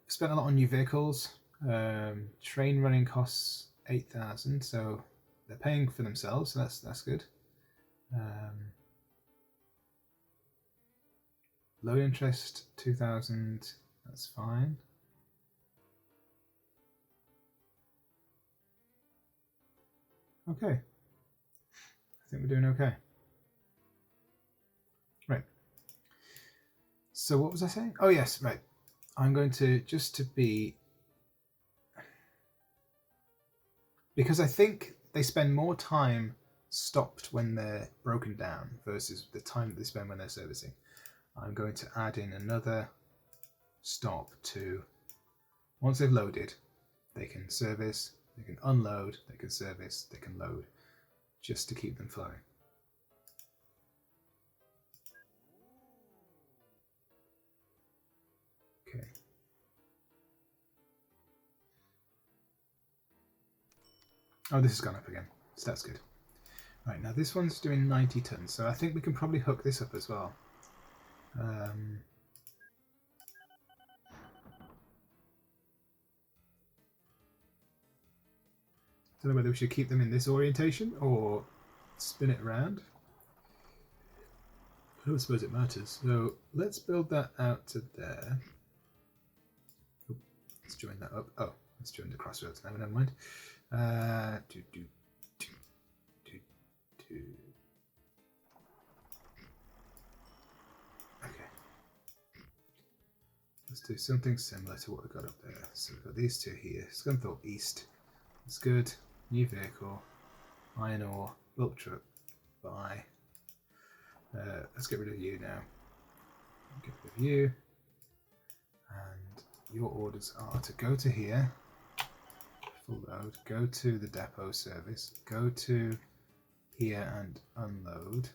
Spent a lot on new vehicles. Train running costs 8,000, so they're paying for themselves. So that's good. Low interest 2,000. That's fine. Okay. I think we're doing okay. Right. So what was I saying? Oh yes, right. I'm going to because I think they spend more time stopped when they're broken down versus the time that they spend when they're servicing. I'm going to add in another stop to, once they've loaded, they can service, they can unload, they can service, they can load, just to keep them flowing. Okay. Oh, this has gone up again, so that's good. Right, now this one's doing 90 tons, so I think we can probably hook this up as well. Don't know whether we should keep them in this orientation or spin it around. I don't suppose it matters. So let's build that out to there. Oh, let's join that up. Oh, let's join the crossroads now. Never mind. Okay. Let's do something similar to what we got up there. So we've got these two here. Scunthorpe East. That's good. New vehicle. Iron ore. Bulk truck. Buy. Let's get rid of you now. Get rid of you. your orders are to go to here, full load, go to the depot service, go to here and unload.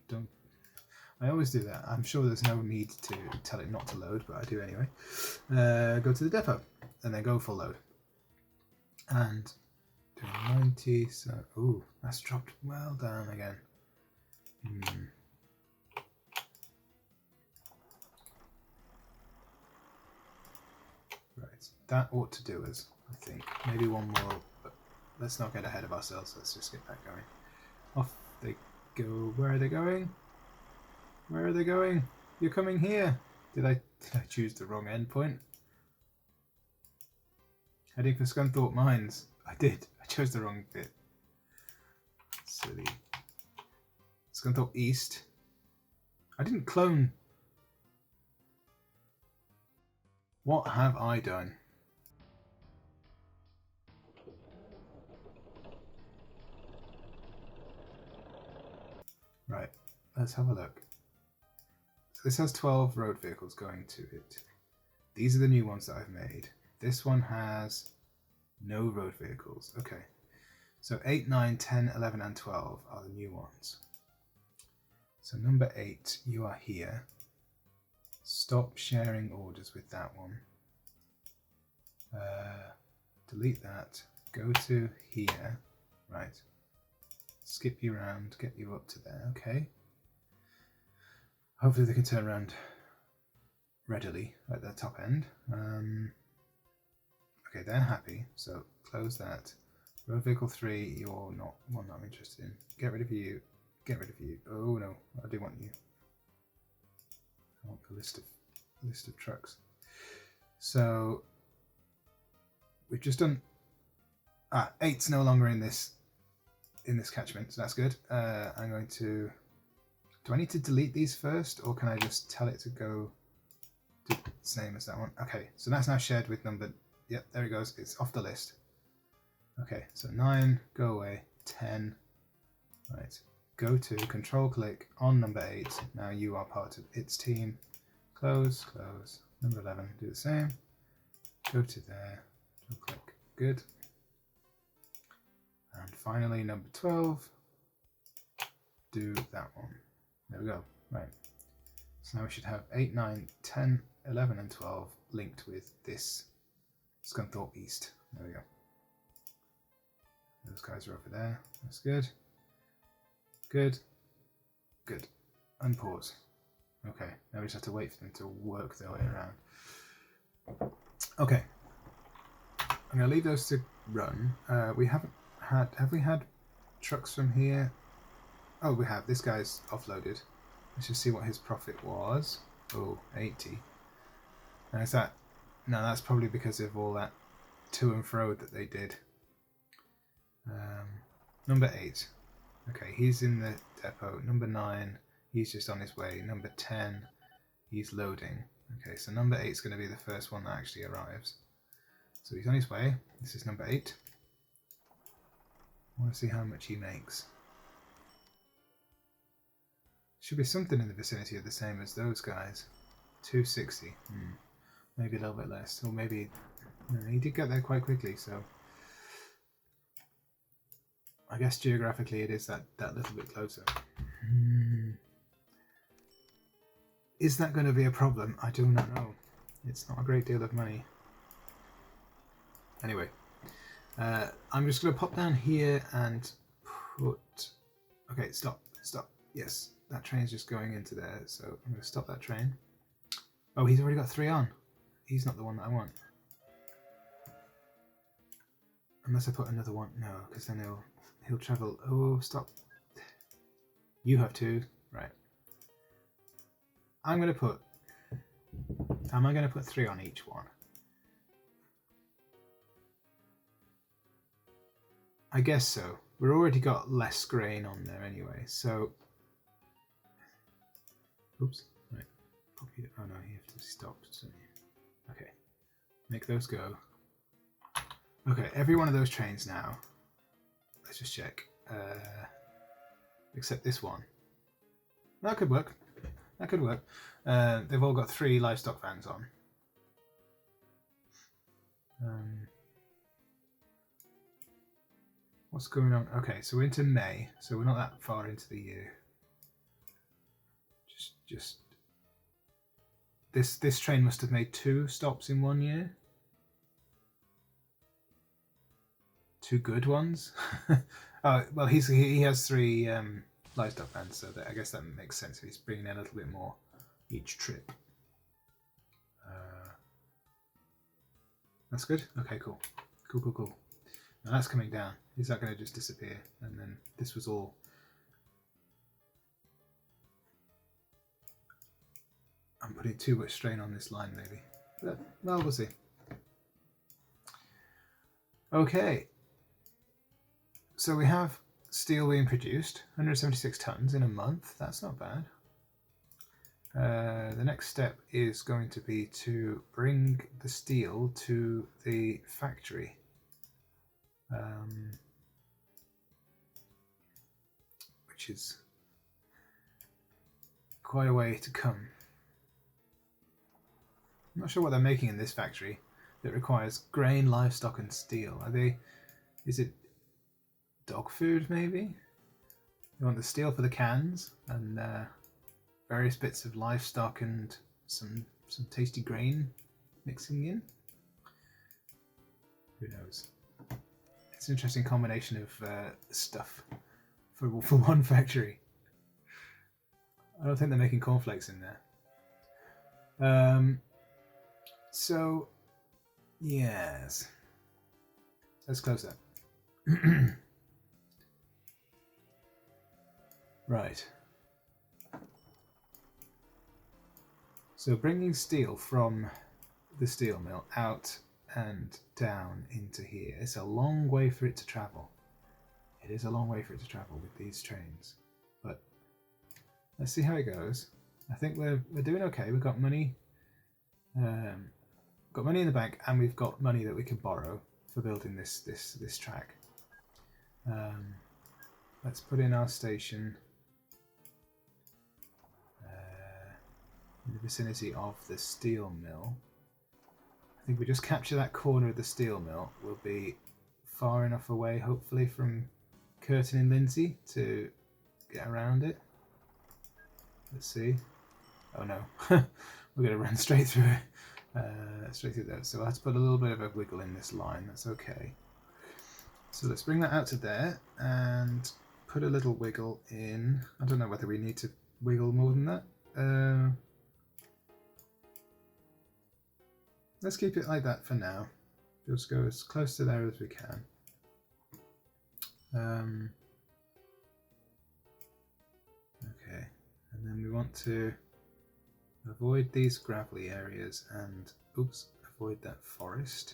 Don't. I always do that. I'm sure there's no need to tell it not to load, but I do anyway. Go to the depot and then go full load. And do 90. So, ooh, that's dropped well down again. Right, that ought to do us, I think. Maybe one more, but let's not get ahead of ourselves. Let's just get that going. Off they go. Where are they going? Where are they going? You're coming here. Did I choose the wrong endpoint? Heading for Scunthorpe Mines. I did. I chose the wrong bit. Silly. Scunthorpe East. I didn't clone. What have I done? Right, let's have a look. So this has 12 road vehicles going to it. These are the new ones that I've made. This one has no road vehicles. Okay, so 8, 9, 10, 11 and 12 are the new ones. So number 8, you are here. Stop sharing orders with that one. Delete that. Go to here. Right. Skip you around, get you up to there. Okay. Hopefully they can turn around readily at the top end. Okay, they're happy. So close that. Road vehicle 3, you're not one that I'm interested in. Get rid of you. Get rid of you. Oh no, I do want you. I want the list of trucks. So we've just done 8's no longer in this catchment, so that's good. I'm going to. Do I need to delete these first, or can I just tell it to go to the same as that one? Okay, so that's now shared with number. Yep, there it goes. It's off the list. Okay, so 9, go away. 10, right. Go to control click on number 8. Now you are part of its team. Close, close. Number 11, do the same. Go to there. Click. Good. And finally, number 12. Do that one. There we go. Right. So now we should have 8, 9, 10, 11, and 12 linked with this Scunthorpe East. There we go. Those guys are over there. That's good. Good. Good. Unpause. Okay. Now we just have to wait for them to work their way around. Okay. I'm going to leave those to run. We haven't had... Have we had trucks from here? Oh, we have. This guy's offloaded. Let's just see what his profit was. Oh, 80. Now is that... No, that's probably because of all that to and fro that they did. Number 8. Okay, he's in the depot. Number 9, he's just on his way. Number 10, he's loading. Okay, so number 8 is going to be the first one that actually arrives. So he's on his way. This is number 8. I want to see how much he makes. Should be something in the vicinity of the same as those guys. 260. Maybe a little bit less. Or maybe... he did get there quite quickly, so... I guess geographically it is that little bit closer. Is that going to be a problem? I do not know. It's not a great deal of money. Anyway, I'm just going to pop down here and put... Okay, stop. Yes, that train's just going into there, so I'm going to stop that train. Oh, he's already got 3 on. He's not the one that I want. Unless I put another one. No, because then he'll travel. Oh, stop. You have 2. Right. I'm going to put... Am I going to put 3 on each one? I guess so. We've already got less grain on there anyway, so... Oops. Right. Oh no, you have to stop. Okay. Make those go. Okay, every one of those trains now. Let's just check. Except this one. That could work. that could work. They've all got 3 livestock vans on. What's going on? Okay, so we're into May, so we're not that far into the year. Just this train must have made 2 stops in 1 year. 2 good ones. Oh well, he has 3 livestock vans, so I guess that makes sense. He's bringing in a little bit more each trip. That's good. Okay, cool. Now that's coming down. Is that going to just disappear? And then this was all. I'm putting too much strain on this line, maybe. But, well, we'll see. Okay. So we have steel being produced, 176 tons in a month. That's not bad. The next step is going to be to bring the steel to the factory. Which is quite a way to come. I'm not sure what they're making in this factory that requires grain, livestock and steel. Is it dog food maybe? You want the steel for the cans and various bits of livestock and some tasty grain mixing in? Who knows? It's an interesting combination of stuff for one factory. I don't think they're making cornflakes in there. So, yes. Let's close that. Right. So bringing steel from the steel mill out and down into here, it's a long way for it to travel. It is a long way for it to travel with these trains. But let's see how it goes. I think we're doing okay. We've got money. Got money in the bank, and we've got money that we can borrow for building this track. Let's put in our station in the vicinity of the steel mill. I think we just capture that corner of the steel mill. We'll be far enough away, hopefully, from Curtin and Lindsay to get around it. Let's see. Oh no, we're going to run straight through it. Straight through there. So let's put a little bit of a wiggle in this line. That's okay. So let's bring that out to there and put a little wiggle in. I don't know whether we need to wiggle more than that. Let's keep it like that for now. Just go as close to there as we can. Okay, and then we want to avoid these gravelly areas and, oops, avoid that forest.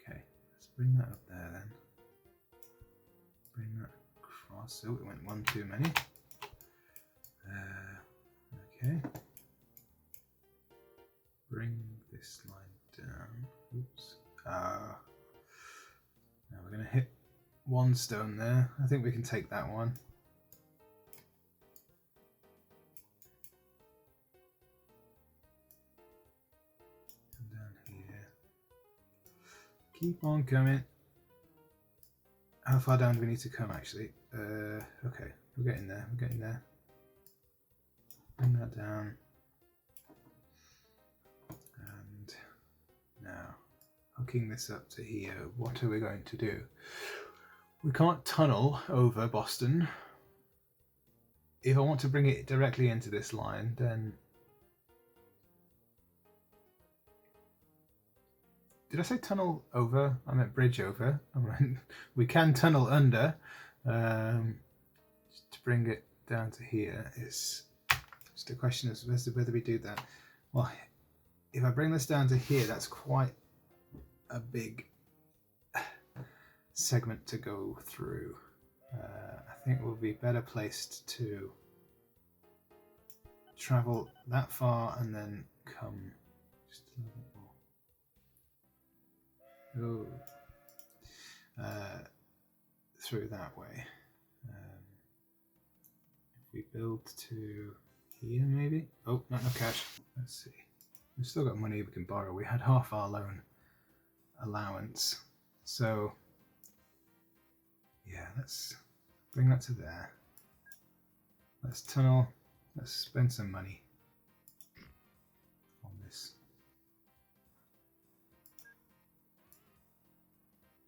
Okay, let's bring that up there then. Bring that across. Oh, it went one too many. Okay. Bring this line down. Oops. Now we're going to hit one stone there. I think we can take that one. And down here. Keep on coming. How far down do we need to come actually? Okay, we're getting there. We're getting there. Bring that down. Now, hooking this up to here, what are we going to do? We can't tunnel over Boston. If I want to bring it directly into this line, then... Did I say tunnel over? I meant bridge over. I meant we can tunnel under. To bring it down to here is just a question as to whether we do that. Well, if I bring this down to here, that's quite a big segment to go through. I think we'll be better placed to travel that far and then come just a little bit more through that way. If we build to here maybe? Oh, not enough cash. Let's see. We've still got money we can borrow. We had half our loan allowance. So yeah, let's bring that to there. Let's tunnel. Let's spend some money on this.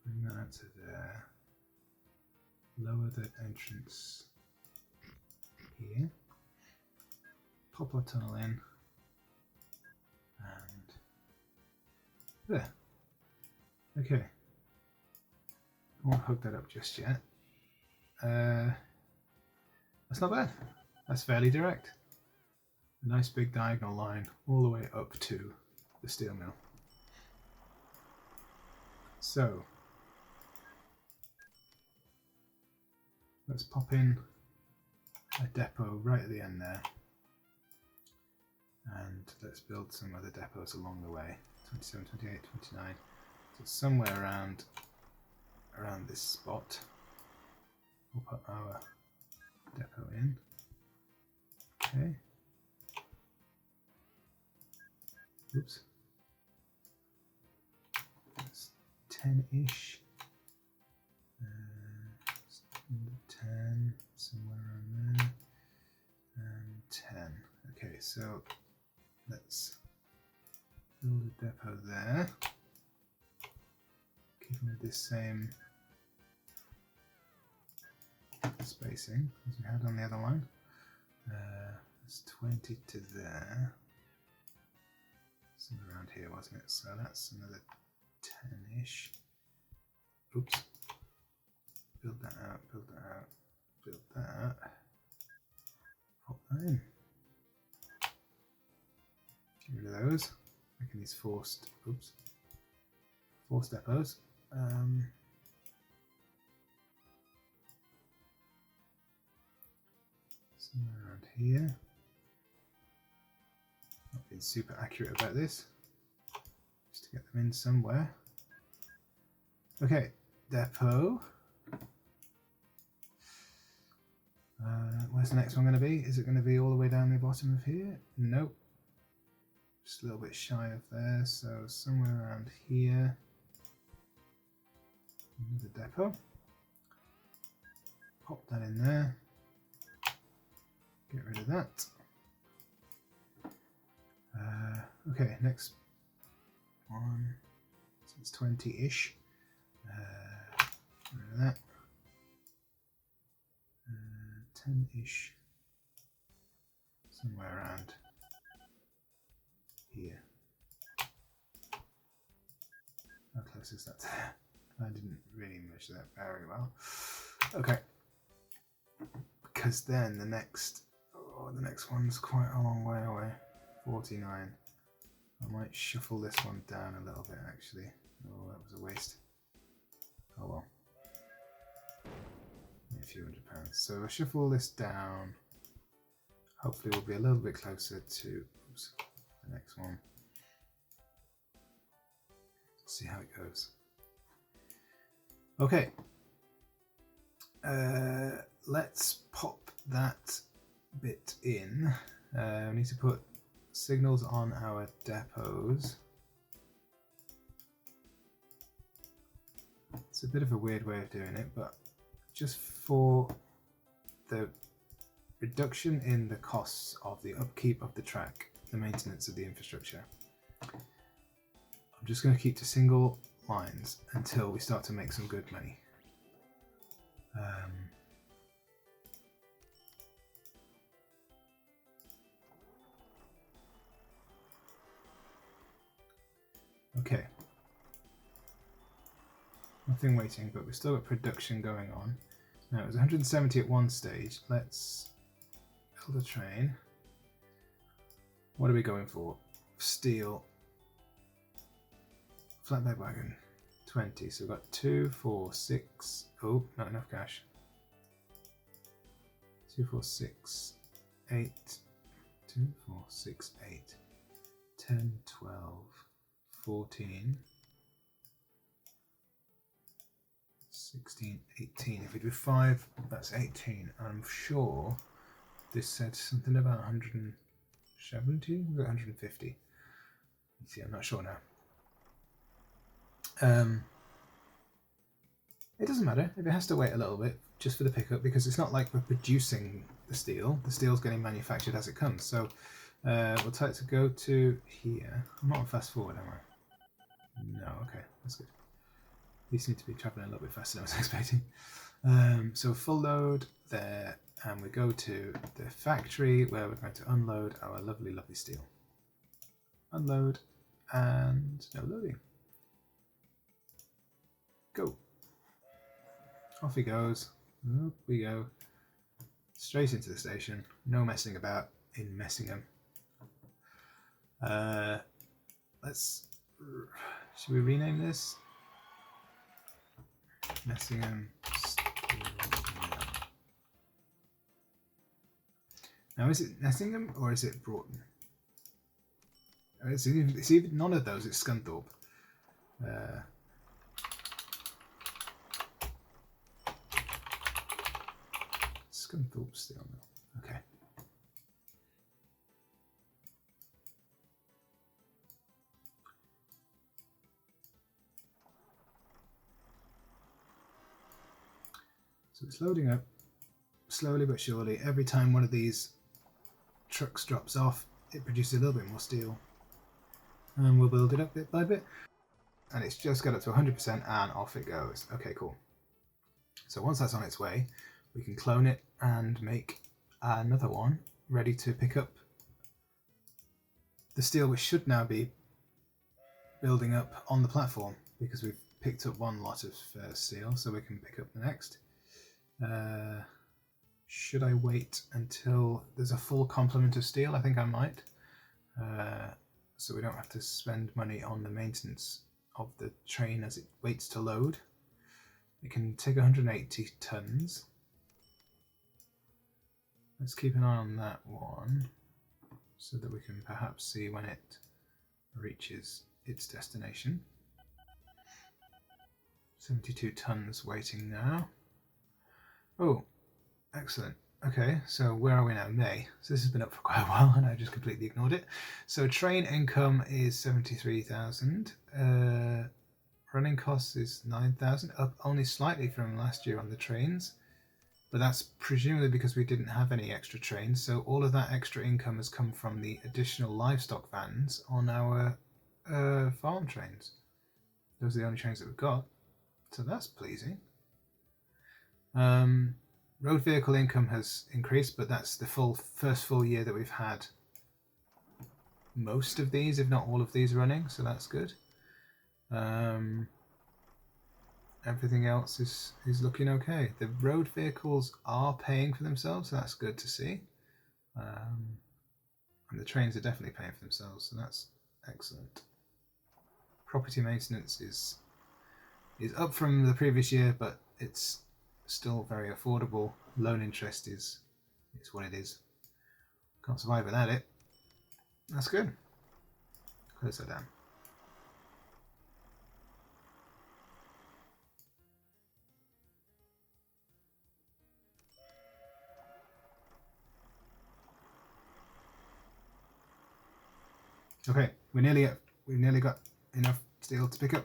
Bring that out to there. Lower the entrance here. Pop our tunnel in. And there. Okay. I won't hook that up just yet. That's not bad. That's fairly direct. A nice big diagonal line all the way up to the steel mill. So let's pop in a depot right at the end there. And let's build some other depots along the way. 27, 28, 29. So somewhere around this spot. We'll put our depot in. Okay. Oops. That's 10-ish. 10, somewhere around there. And 10. Okay, so let's build a depot there. Keeping with this same spacing as we had on the other line. It's 20 to there. Somewhere around here, wasn't it? So that's another 10-ish. Oops. Build that out, build that out, build that out. Pop that in. Get rid of those. Making these forced depots. Somewhere around here. Not being super accurate about this. Just to get them in somewhere. Okay, depot. Where's the next one going to be? Is it going to be all the way down the bottom of here? Nope. Just a little bit shy of there, so somewhere around here. Another depot. Pop that in there. Get rid of that. Okay, next one. So it's 20-ish. Get rid of that. 10-ish. Somewhere around here. How close is that to there? I didn't really measure that very well. Okay. Because then the next one's quite a long way away. 49. I might shuffle this one down a little bit actually. Oh, that was a waste. Oh well. A few £100. So I'll shuffle this down. Hopefully we'll be a little bit closer to the next one. See how it goes. Okay. Let's pop that bit in. We need to put signals on our depots. It's a bit of a weird way of doing it, but just for the reduction in the costs of the upkeep of the track, the maintenance of the infrastructure, I'm just going to keep to single lines until we start to make some good money. Okay. Nothing waiting, but we've still got production going on. Now it was 170 at one stage. Let's build a train. What are we going for? Steel. Flatbed wagon. 20. So we've got 2, 4, 6. Oh, not enough cash. 2, 4, 6, 8. 2, 4, 6, 8. 10, 12, 14. 16, 18. If we do 5, that's 18. I'm sure This said something about 170, was it 150? You see, I'm not sure now. It doesn't matter if it has to wait a little bit just for the pickup, because it's not like we're producing the steel. The steel's getting manufactured as it comes. So we'll tell it to go to here. I'm not on fast forward, am I? No, okay, that's good. These seem to be traveling a little bit faster than I was expecting. So full load there, and we go to the factory where we're going to unload our lovely, lovely steel. Unload, and no loading. Go. Off he goes. Up we go. Straight into the station. No messing about in Messingham. Should we rename this? Messingham. Now, is it Messingham or is it Broughton? It's either none of those. It's Scunthorpe. Scunthorpe Steel Mill. Okay. So it's loading up slowly but surely. Every time one of these trucks drops off, it produces a little bit more steel. And we'll build it up bit by bit. And it's just got up to 100% and off it goes. Okay, cool. So once that's on its way, we can clone it and make another one ready to pick up the steel, which should now be building up on the platform because we've picked up one lot of steel, so we can pick up the next. Should I wait until there's a full complement of steel? I think I might. So we don't have to spend money on the maintenance of the train as it waits to load. It can take 180 tons. Let's keep an eye on that one so that we can perhaps see when it reaches its destination. 72 tons waiting now. Oh, excellent. Okay, so where are we now? May. So this has been up for quite a while and I just completely ignored it. So train income is 73,000. Running costs is 9,000, up only slightly from last year on the trains. But that's presumably because we didn't have any extra trains. So all of that extra income has come from the additional livestock vans on our farm trains. Those are the only trains that we've got. So that's pleasing. Road vehicle income has increased, but that's the first full year that we've had most of these, if not all of these, running, so that's good. Everything else is looking okay. The road vehicles are paying for themselves, so that's good to see. And the trains are definitely paying for themselves, so that's excellent. Property maintenance is up from the previous year, but it's still very affordable. Loan interest is what it is. Can't survive without it. That's good. Close that down. Okay, we've nearly got enough steel to pick up.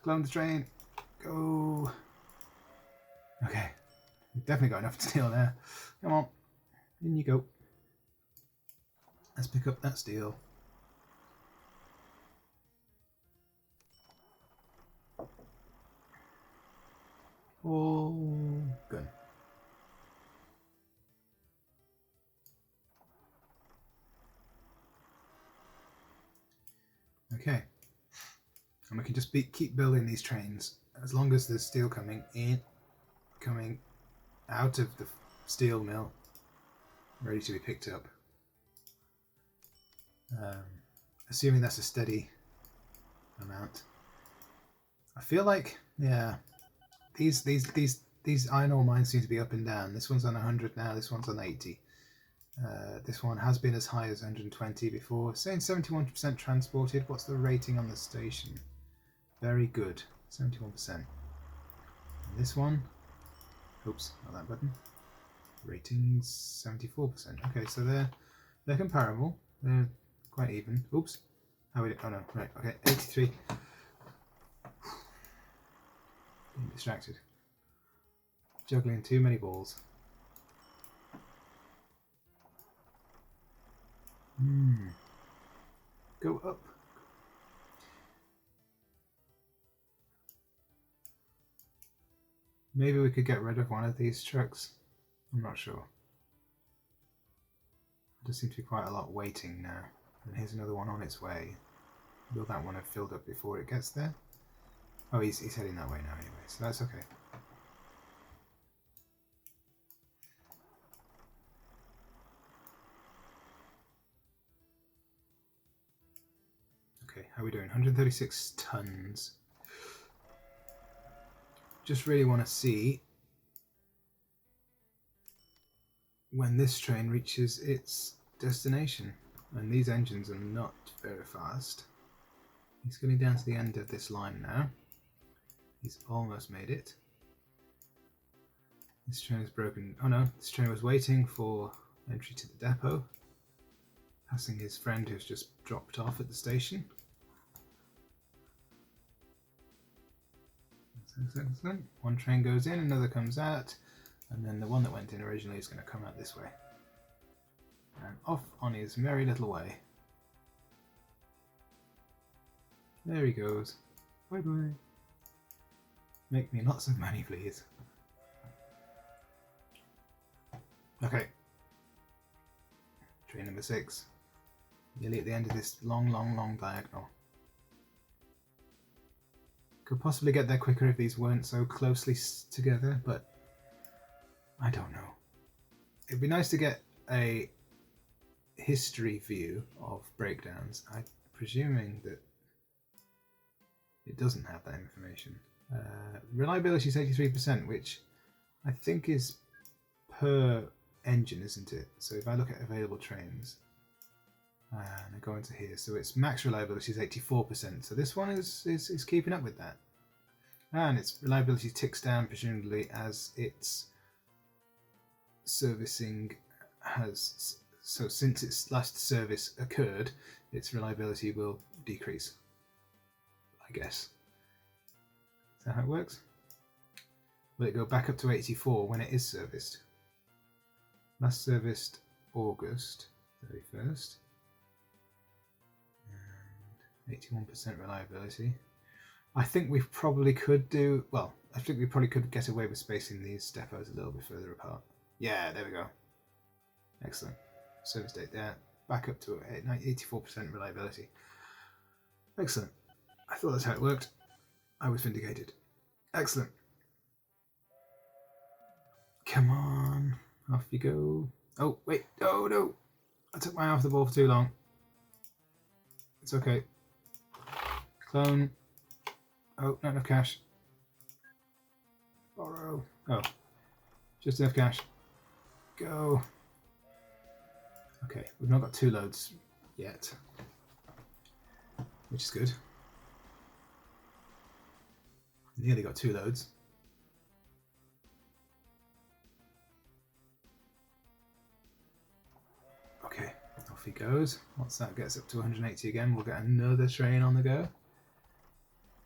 Clone the train. Go. Okay, we've definitely got enough steel there. Come on, in you go. Let's pick up that steel. All good. Okay, and we can just keep building these trains as long as there's steel coming out of the steel mill, ready to be picked up. Assuming that's a steady amount. I feel like, yeah, these iron ore mines seem to be up and down. This one's on 100 now. This one's on 80. This one has been as high as 120 before. Saying 71% transported. What's the rating on the station? Very good, 71%. And this one, oops, not that button. Ratings 74%. Okay, so they're comparable. They're quite even. Oops. How we? Oh no. Right. Okay. 83. Getting distracted. Juggling too many balls. Go up. Maybe we could get rid of one of these trucks. I'm not sure. There seems to be quite a lot waiting now. And here's another one on its way. Will that one have filled up before it gets there? Oh, he's heading that way now anyway, so that's okay. Okay, how are we doing? 136 tons. Just really want to see when this train reaches its destination. And these engines are not very fast. He's getting down to the end of this line now. He's almost made it. This train is broken. Oh no, this train was waiting for entry to the depot. Passing his friend who's just dropped off at the station. Excellent. One train goes in, another comes out, and then the one that went in originally is going to come out this way. And off on his merry little way. There he goes. Bye bye. Make me lots of money, please. Okay. Train number 6. Nearly at the end of this long diagonal. Could possibly get there quicker if these weren't so closely together, but I don't know. It'd be nice to get a history view of breakdowns. I'm presuming that it doesn't have that information. Reliability is 83%, which I think is per engine, isn't it? So if I look at available trains, and I go into here, so its max reliability is 84%. So this one is keeping up with that, and its reliability ticks down presumably as its servicing has. So since its last service occurred, its reliability will decrease, I guess. Is that how it works? Will it go back up to 84 when it is serviced? Last serviced August 31st. And 81% reliability. I think we probably could do, well, I think we probably could get away with spacing these depots a little bit further apart. Yeah, there we go. Excellent. Service date there. Back up to 84% reliability. Excellent. I thought that's how it worked. I was vindicated. Excellent. Come on. Off you go. Oh, wait. Oh, no. I took my eye off the ball for too long. It's okay. Clone. Oh, not enough cash. Borrow. Oh. Just enough cash. Go. Okay, we've not got 2 loads yet, which is good. Nearly got 2 loads. Okay, off he goes. Once that gets up to 180 again, we'll get another train on the go.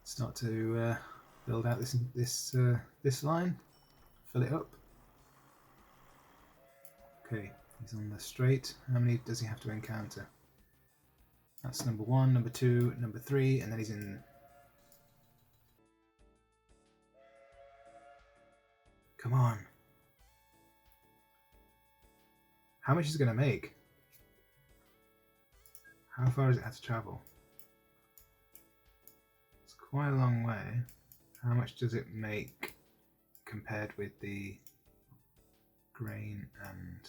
Start to build out this line, fill it up. Okay, he's on the straight. How many does he have to encounter? That's number 1, number 2, number 3, and then he's in. Come on. How much is it going to make? How far does it have to travel? It's quite a long way. How much does it make compared with the grain and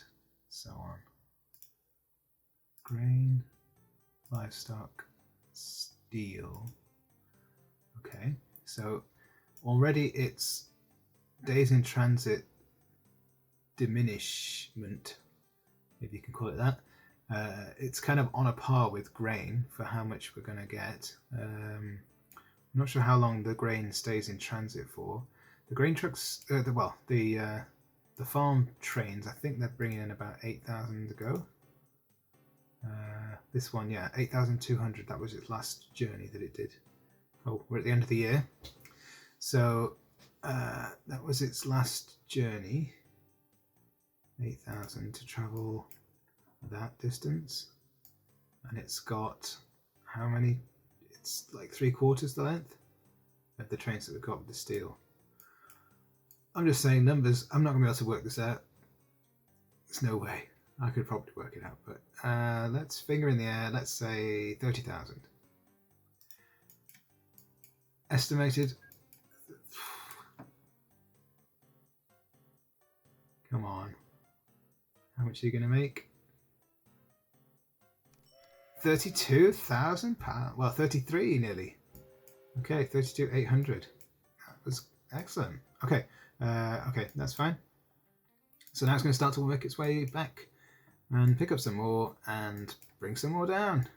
so on? Grain, livestock, steel. Okay, so already its days in transit diminishment, if you can call it that. It's kind of on a par with grain for how much we're going to get. I'm not sure how long the grain stays in transit for. The grain trucks, the the farm trains, I think they're bringing in about 8,000 to go. This one, yeah, 8,200. That was its last journey that it did. Oh, we're at the end of the year. So that was its last journey. 8,000 to travel that distance. And it's got how many? It's like 3/4 the length of the trains that we've got with the steel. I'm just saying numbers. I'm not going to be able to work this out. There's no way. I could probably work it out, but let's finger in the air. Let's say 30,000. Estimated. Come on. How much are you going to make? £32,000? Well, 33 nearly. Okay, 32,800. That was excellent. Okay, okay, that's fine. So now it's going to start to work its way back and pick up some more and bring some more down.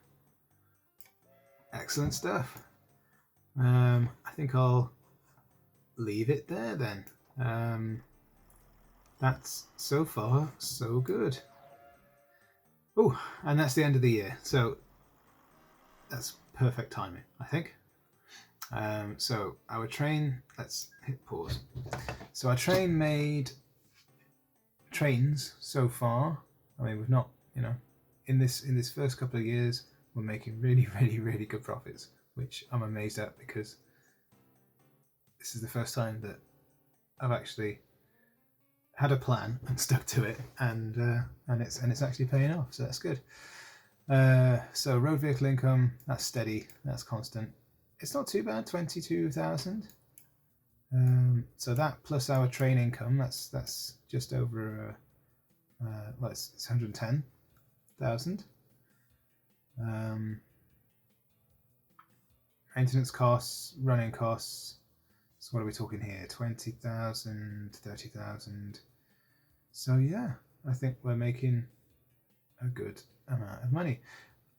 Excellent stuff. I think I'll leave it there then. That's so far so good. Oh, and that's the end of the year, so that's perfect timing, I think. So our train, let's hit pause. So our train made trains so far. I mean, we've not, you know, in this first couple of years, we're making really good profits, which I'm amazed at, because this is the first time that I've actually had a plan and stuck to it, and it's actually paying off, so that's good. So road vehicle income, that's steady, that's constant. It's not too bad, 22,000. So that plus our train income, that's just over well, it's 110,000. Maintenance costs, running costs. So what are we talking here? 20,000, 30,000. So yeah, I think we're making a good amount of money.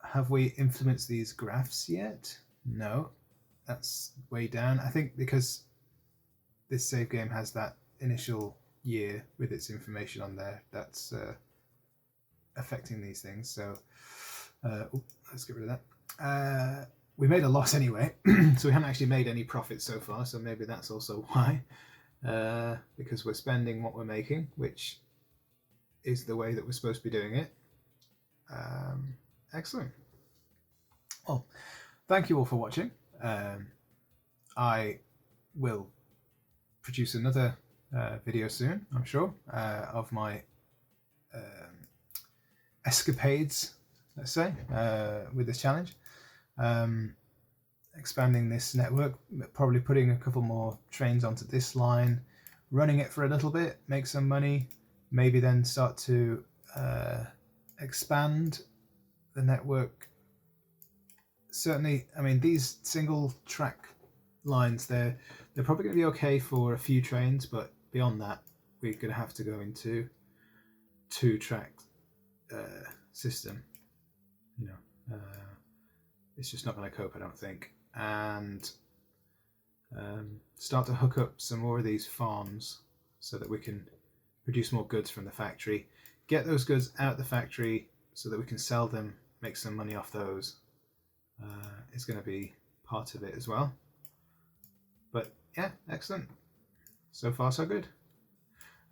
Have we influenced these graphs yet? No, that's way down. I think because this save game has that initial year with its information on there, that's affecting these things. So let's get rid of that. We made a loss anyway, so we haven't actually made any profit so far, so maybe that's also why. Because we're spending what we're making, which is the way that we're supposed to be doing it. Excellent. Well, thank you all for watching. I will produce another video soon, I'm sure, of my escapades, let's say, with this challenge. Expanding this network, probably putting a couple more trains onto this line, running it for a little bit, make some money, maybe then start to expand the network. Certainly, I mean, these single track lines, they're probably going to be okay for a few trains, but beyond that, we're going to have to go into 2-track system. You know, it's just not going to cope, I don't think. And start to hook up some more of these farms so that we can produce more goods from the factory, get those goods out the factory so that we can sell them, make some money off those. Is going to be part of it as well. But yeah, excellent. So far so good.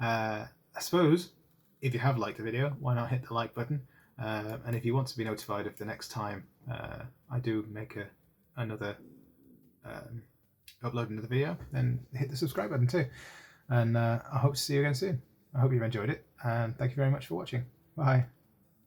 I suppose if you have liked the video, why not hit the like button? And if you want to be notified of the next time I do make another upload another video, then hit the subscribe button too. And I hope to see you again soon. I hope you've enjoyed it, and thank you very much for watching. Bye.